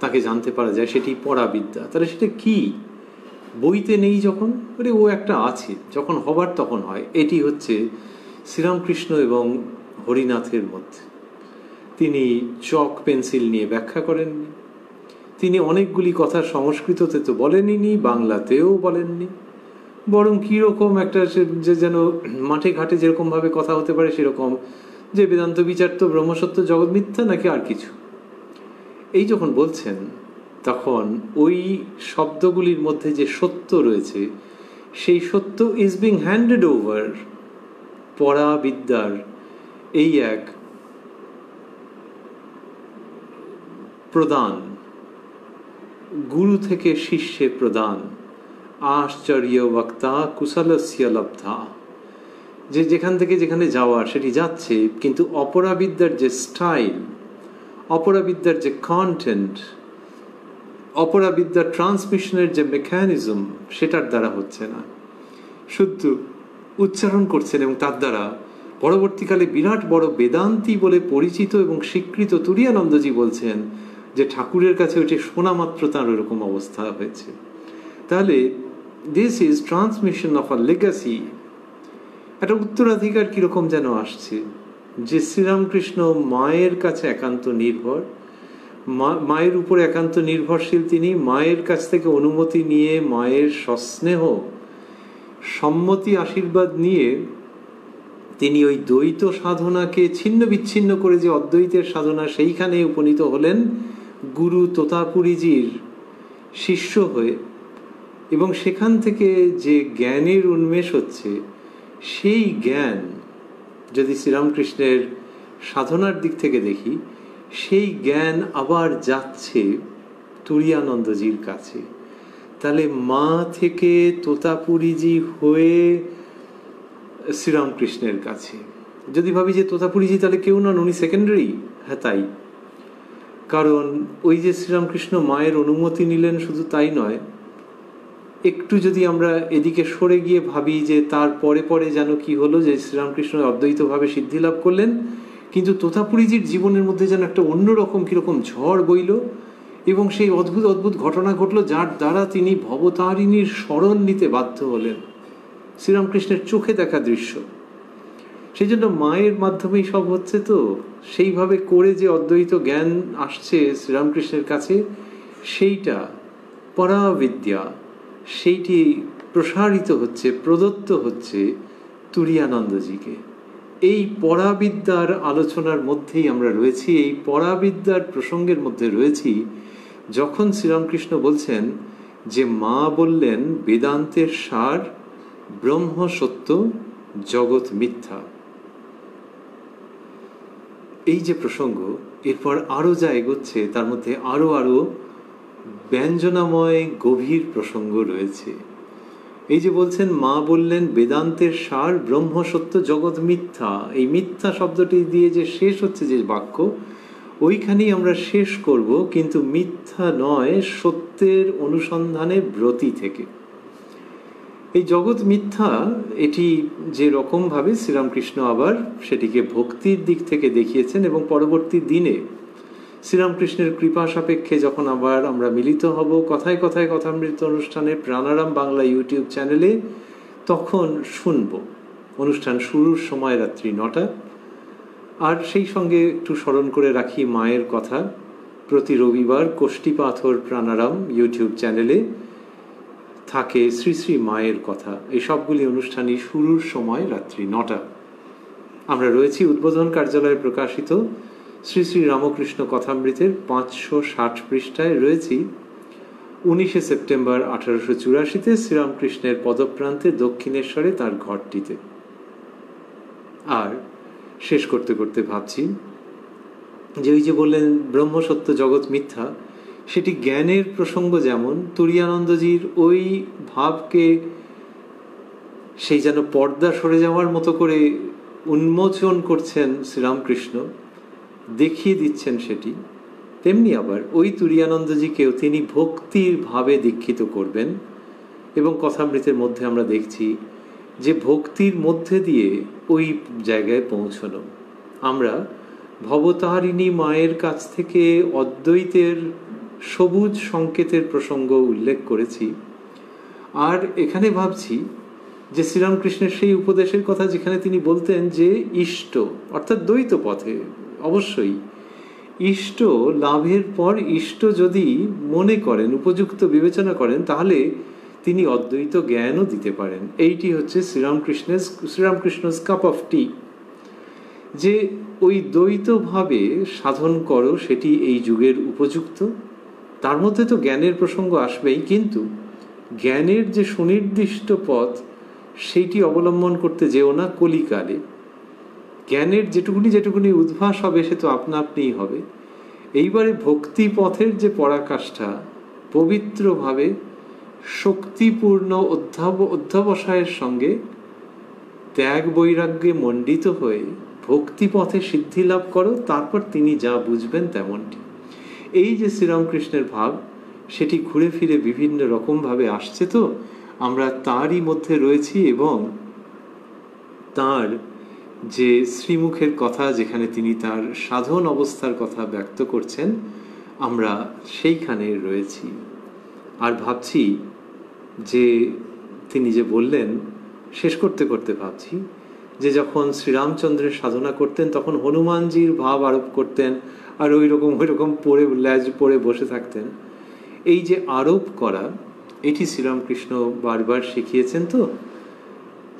তাকে জানতে পারা যায়, সেটি পরা বিদ্যা। তাহলে সেটা কি? বইতে নেই যখন, ও একটা আছে, যখন হবার তখন হয়। এটি হচ্ছে শ্রীরামকৃষ্ণ এবং হরিনাথের মধ্যে। তিনি চক পেন্সিল নিয়ে ব্যাখ্যা করেননি, তিনি অনেকগুলি কথা সংস্কৃততে তো বলেননি, বাংলাতেও বলেননি, বরং কীরকম একটা যে যেন মাঠে ঘাটে যেরকমভাবে কথা হতে পারে সেরকম, যে বেদান্ত বিচার তো ব্রহ্মসত্য, জগৎ মিথ্যা, নাকি আর কিছু। এই যখন বলছেন তখন ওই শব্দগুলির মধ্যে যে সত্য রয়েছে, সেই সত্য ইজ বিং হ্যান্ডেড ওভার। পরা বিদ্যার এই এক প্রদান, গুরু থেকে শিষ্যে প্রদান, আশ্চর্য বক্তা কুশলস্য লব্ধা, যে যেখান থেকে যেখানে যাওয়ার সেটি যাচ্ছে, কিন্তু অপরাবিদ্যার যে স্টাইল, অপরাবিদ্যার যে কন্টেন্ট, অপরাবিদ্যার ট্রান্সমিশনের যে মেকানিজম, সেটার দ্বারা হচ্ছে না, শুধু উচ্চারণ করছেন। এবং তার দ্বারা পরবর্তীকালে বিরাট বড় বেদান্তি বলে পরিচিত এবং স্বীকৃত তুরীয়ানন্দজি বলছেন যে ঠাকুরের কাছে ওইটি শোনা মাত্র তার ওরকম অবস্থা হয়েছে। তাহলে this is transmission of a legacy, একটা উত্তরাধিকার কিরকম যেন আসছে, যে শ্রীরামকৃষ্ণ মায়ের কাছে একান্ত নির্ভর, মায়ের উপর একান্ত নির্ভরশীল। তিনি মায়ের কাছ থেকে অনুমতি নিয়ে, মায়ের সস্নেহ সম্মতি আশীর্বাদ নিয়ে তিনি ওই দ্বৈত সাধনাকে ছিন্ন বিচ্ছিন্ন করে যে অদ্বৈতের সাধনা, সেইখানে উপনীত হলেন গুরু তোতাপুরীজির শিষ্য হয়ে। এবং সেখান থেকে যে জ্ঞানের উন্মেষ হচ্ছে, সেই জ্ঞান যদি শ্রীরামকৃষ্ণের সাধনার দিক থেকে দেখি, সেই জ্ঞান আবার যাচ্ছে তুরীয়ানন্দজির কাছে। তাহলে মা থেকে তোতাপুরীজি হয়ে শ্রীরামকৃষ্ণের কাছে। যদি ভাবি যে তোতাপুরীজি তাহলে কেউ নন, উনি সেকেন্ডারি, হ্যাঁ তাই। কারণ ওই যে শ্রীরামকৃষ্ণ মায়ের অনুমতি নিলেন, শুধু তাই নয়, একটু যদি আমরা এদিকে সরে গিয়ে ভাবি যে তার পরে পরে যেন কি হলো, যে শ্রীরামকৃষ্ণ অদ্বৈতভাবে সিদ্ধি লাভ করলেন, কিন্তু তোতাপুরীজির জীবনের মধ্যে যেন একটা অন্যরকম কিরকম ঝড় বইল এবং সেই অদ্ভুত অদ্ভুত ঘটনা ঘটলো, যার দ্বারা তিনি ভবতারিণীর শরণ নিতে বাধ্য হলেন। শ্রীরামকৃষ্ণের চোখে দেখা দৃশ্য। সেই জন্য মায়ের মাধ্যমেই সব হচ্ছে। তো সেইভাবে করে যে অদ্বৈত জ্ঞান আসছে শ্রীরামকৃষ্ণের কাছে, সেইটা পরাবিদ্যা, সেইটি প্রসারিত হচ্ছে, প্রদত্ত হচ্ছে তুরীয়ানন্দজিকে। এই পরাবিদ্যার আলোচনার মধ্যেই আমরা রয়েছি, এই পরাবিদ্যার প্রসঙ্গের মধ্যে রয়েছি, যখন শ্রীরামকৃষ্ণ বলছেন যে মা বললেন বেদান্তের সার ব্রহ্ম সত্য, জগৎ মিথ্যা। এই যে প্রসঙ্গ, এরপর আরো যা এগোচ্ছে তার মধ্যে আরো আরো ব্যঞ্জনাময় গভীর প্রসঙ্গ রয়েছে। এই যে বলছেন মা বললেন বেদান্তের সার ব্রহ্ম সত্য, জগৎ মিথ্যা, এই মিথ্যা শব্দটি দিয়ে যে শেষ হচ্ছে যে বাক্য, ওইখানেই আমরা শেষ করব, কিন্তু মিথ্যা নয়, সত্যের অনুসন্ধানে ব্রতী থেকে। এই জগৎ মিথ্যা, এটি যে রকমভাবে শ্রীরামকৃষ্ণ আবার সেটিকে ভক্তির দিক থেকে দেখিয়েছেন, এবং পরবর্তী দিনে শ্রীরামকৃষ্ণের কৃপা সাপেক্ষে যখন আবার আমরা মিলিত হব কথায় কথায় কথামৃত অনুষ্ঠানে প্রাণারাম বাংলা ইউটিউব চ্যানেলে, তখন শুনব। অনুষ্ঠান শুরুর সময় রাত্রি 9টা। আর সেই সঙ্গে একটু স্মরণ করে রাখি মায়ের কথা, প্রতি রবিবার কোষ্ঠী পাথর প্রাণারাম ইউটিউব চ্যানেলে থাকে শ্রী শ্রী মায়ের কথা। এই সবগুলি অনুষ্ঠানই শুরুর সময় রাত্রি 9টা। আমরা রয়েছি উদ্বোধন কার্যালয়ে প্রকাশিত শ্রী শ্রী রামকৃষ্ণ কথামৃতের 560 পৃষ্ঠায় রয়েছি 19শে সেপ্টেম্বর 1884-তে শ্রীরামকৃষ্ণের পদপ্রান্তে দক্ষিণেশ্বরে তার ঘরটিতে। আর শেষ করতে করতে ভাবছি যে ওই যে বললেন ব্রহ্মসত্য জগৎ মিথ্যা, সেটি জ্ঞানের প্রসঙ্গ। যেমন তুরীয়ানন্দজির ওই ভাবকে সেই যেন পর্দা সরে যাওয়ার মতো করে উন্মোচন করছেন শ্রীরামকৃষ্ণ, দেখিয়ে দিচ্ছেন সেটি, তেমনি আবার ওই তুরীয়ানন্দজিকেও তিনি ভক্তির ভাবে দীক্ষিত করবেন। এবং কথামৃতের মধ্যে আমরা দেখছি যে ভক্তির মধ্যে দিয়ে ওই জায়গায় পৌঁছানো। আমরা ভবতারিণী মায়ের কাছ থেকে অদ্বৈতের সবুজ সংকেতের প্রসঙ্গ উল্লেখ করেছি। আর এখানে ভাবছি যে শ্রীরামকৃষ্ণের সেই উপদেশের কথা, যেখানে তিনি বলতেন যে ইষ্ট অর্থাৎ দ্বৈত পথে অবশ্যই ইষ্ট লাভের পর ইষ্ট যদি মনে করেন, উপযুক্ত বিবেচনা করেন, তাহলে তিনি অদ্বৈত জ্ঞানও দিতে পারেন। এইটি হচ্ছে শ্রীরামকৃষ্ণ's কাপ অফ টি, যে ওই দ্বৈতভাবে সাধন করো, সেটি এই যুগের উপযুক্ত। তার মধ্যে তো জ্ঞানের প্রসঙ্গ আসবেই, কিন্তু জ্ঞানের যে সুনির্দিষ্ট পথ, সেইটি অবলম্বন করতে যেও না কলিকালে। জ্ঞানের যেটুকুনি উদ্ভাস হবে সে তো আপনা আপনিই হবে। এইবারে ভক্তি পথের যে পরাকাষ্ঠা, পবিত্রভাবে শক্তিপূর্ণ অধ্যাবসায়ের সঙ্গে ত্যাগ বৈরাগ্যে মণ্ডিত হয়ে ভক্তি পথে সিদ্ধি লাভ করো, তারপর তিনি যা বুঝবেন তেমনটি। এই যে শ্রীরামকৃষ্ণের ভাব, সেটি ঘুরে ফিরে বিভিন্ন রকমভাবে আসছে। তো আমরা তারই মধ্যে রয়েছি, এবং তার যে শ্রীমুখের কথা, যেখানে তিনি তার সাধন অবস্থার কথা ব্যক্ত করছেন, আমরা সেইখানে রয়েছি। আর ভাবছি যে তিনি যে বললেন, শেষ করতে করতে ভাবছি যে যখন শ্রীরামচন্দ্রের সাধনা করতেন তখন হনুমানজির ভাব আরোপ করতেন, আর ওই রকম পড়ে ল্যাজ পড়ে বসে থাকতেন। এই যে আরোপ করা, এটি শ্রীরামকৃষ্ণ বারবার শিখিয়েছেন। তো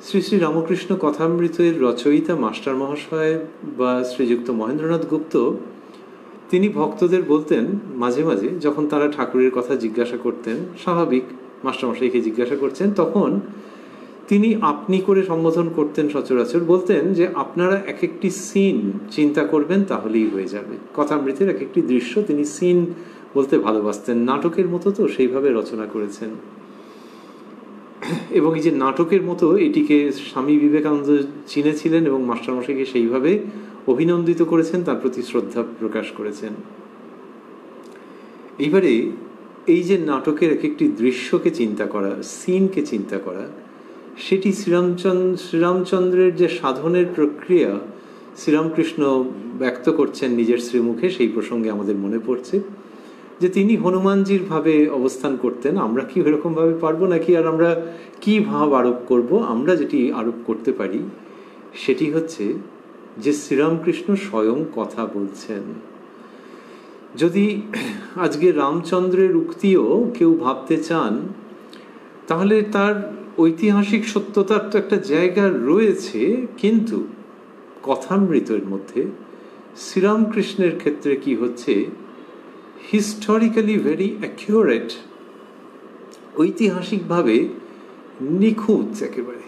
শ্রী শ্রী রামকৃষ্ণ কথামৃতের রচয়িতা মাস্টার মহাশয় বা শ্রীযুক্ত মহেন্দ্রনাথ গুপ্ত তিনি ভক্তদের বলতেন মাঝে মাঝে, যখন তারা ঠাকুরের কথা জিজ্ঞাসা করতেন, স্বাভাবিক মাস্টারমশাইকে জিজ্ঞাসা করছেন, তখন তিনি আপনি করে সম্বোধন করতেন সচরাচর, বলতেন যে আপনারা এক একটি সিন চিন্তা করবেন তাহলেই হয়ে যাবে। কথামৃতের এক একটি দৃশ্য তিনি সিন বলতে ভালোবাসতেন, নাটকের মতো তো সেইভাবে রচনা করেছেন। এবং এই যে নাটকের মতো এটিকে স্বামী বিবেকানন্দ চিনেছিলেন এবং মাস্টারমশাইকে সেইভাবে অভিনন্দিত করেছেন, তার প্রতি শ্রদ্ধা প্রকাশ করেছেন। এইবারে এই যে নাটকের এক একটি দৃশ্যকে চিন্তা করা, সিনকে চিন্তা করা, সেটি শ্রীরামচন্দ্রের যে সাধনের প্রক্রিয়া শ্রীরামকৃষ্ণ ব্যক্ত করছেন নিজের শ্রীমুখে, সেই প্রসঙ্গে আমাদের মনে পড়ছে যে তিনি হনুমানজির ভাবে অবস্থান করতেন। আমরা কি এরকম ভাবে পারবো নাকি? আর আমরা কি ভাব আরোপ করব? আমরা যেটি আরোপ করতে পারি সেটি হচ্ছে যে শ্রীরামকৃষ্ণ স্বয়ং কথা বলছেন। যদি আজকে রামচন্দ্রের উক্তিও কেউ ভাবতে চান, তাহলে তার ঐতিহাসিক সত্যতার তো একটা জায়গা রয়েছে, কিন্তু কথামৃতের মধ্যে শ্রীরামকৃষ্ণের ক্ষেত্রে কি হচ্ছে, হিস্টোরিক্যালি ভেরি অ্যাকিউরেট, ঐতিহাসিকভাবে নিখুঁত একেবারে,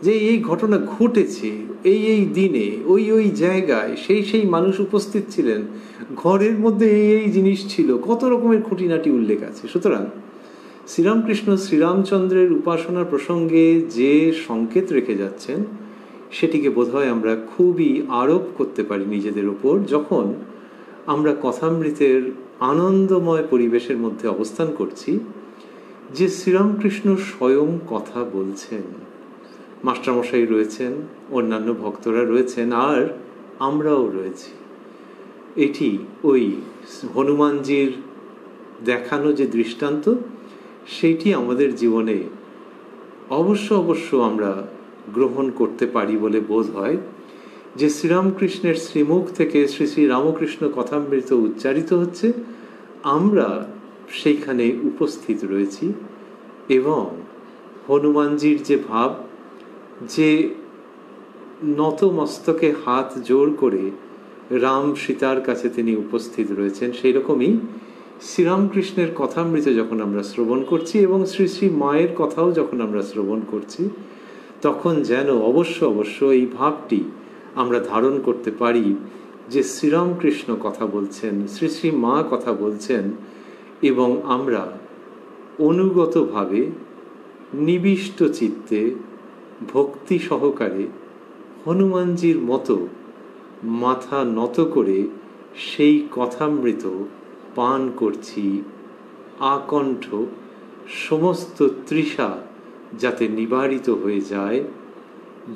যে এই ঘটনা ঘটেছে এই এই দিনে ওই ওই জায়গায়, সেই মানুষ উপস্থিত ছিলেন, ঘরের মধ্যে এই জিনিস ছিল, কত রকমের খুঁটিনাটি উল্লেখ আছে। সুতরাং শ্রীরামকৃষ্ণ শ্রীরামচন্দ্রের উপাসনা প্রসঙ্গে যে সংকেত রেখে যাচ্ছেন, সেটিকে বোধহয় আমরা খুবই আরোপ করতে পারি নিজেদের ওপর, যখন আমরা কথামৃতের আনন্দময় পরিবেশের মধ্যে অবস্থান করছি, যে শ্রীরামকৃষ্ণ স্বয়ং কথা বলছেন। মাস্টারমশাই রয়েছেন, অন্যান্য ভক্তরা রয়েছেন, আর আমরাও রয়েছি। এটি ওই হনুমানজির দেখানো যে দৃষ্টান্ত, সেইটি আমাদের জীবনে অবশ্য আমরা গ্রহণ করতে পারি বলে বোধ হয়, যে শ্রীরামকৃষ্ণের শ্রীমুখ থেকে শ্রী শ্রী রামকৃষ্ণ কথামৃত উচ্চারিত হচ্ছে, আমরা সেইখানে উপস্থিত রয়েছি। এবং হনুমানজির যে ভাব, যে নত মস্তকে হাত জোড় করে রাম সীতার কাছে তিনি উপস্থিত রয়েছেন, সেই রকমই শ্রীরামকৃষ্ণের কথামৃত যখন আমরা শ্রবণ করছি এবং শ্রী শ্রী মায়ের কথাও যখন আমরা শ্রবণ করছি, তখন যেন অবশ্য এই ভাবটি আমরা ধারণ করতে পারি যে শ্রীরামকৃষ্ণ কথা বলছেন, শ্রী শ্রী মা কথা বলছেন, এবং আমরা অনুগতভাবে নিবিষ্ট চিত্তে ভক্তি সহকারে হনুমানজির মতো মাথা নত করে সেই কথামৃত পান করছি, আকণ্ঠ সমস্ত তৃষা যাতে নিবারিত হয়ে যায়,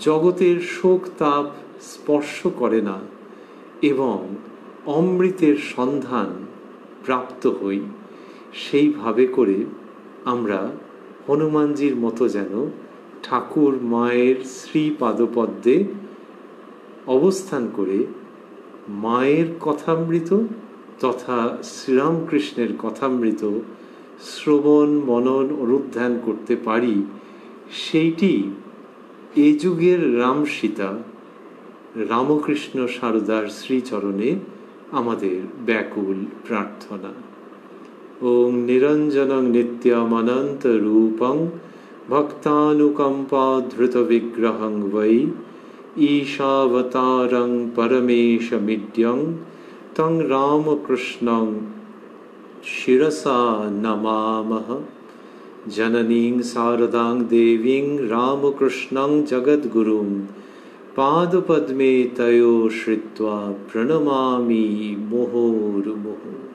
জগতের শোক তাপ স্পর্শ করে না, এবং অমৃতের সন্ধান প্রাপ্ত হই, সেইভাবে করে আমরা হনুমানজির মতো যেন ঠাকুর মায়ের শ্রী পাদপদ্মে অবস্থান করে মায়ের কথামৃত তথা শ্রীরামকৃষ্ণের কথামৃত শ্রবণ মনন অনুধ্যান করতে পারি। সেইটি এ যুগের রাম সীতা রামকৃষ্ণ সারদার শ্রীচরণে আমাদের ব্যাকুল প্রার্থনা। ওং নিরঞ্জনং নিত্যমনন্ত রূপং ভক্তানুকম্পাধৃত বিগ্রহং বৈ ঈশাবতারং পরমেশমিড্যং তং রামকৃষ্ণং শিরসা নমামহ। জননীং শারদাং দেবীং রামকৃষ্ণং জগদ্গুরুং পাদপদ্মে তয়োশ্রিত্বা প্রণমামি মুহুর্মুহুঃ।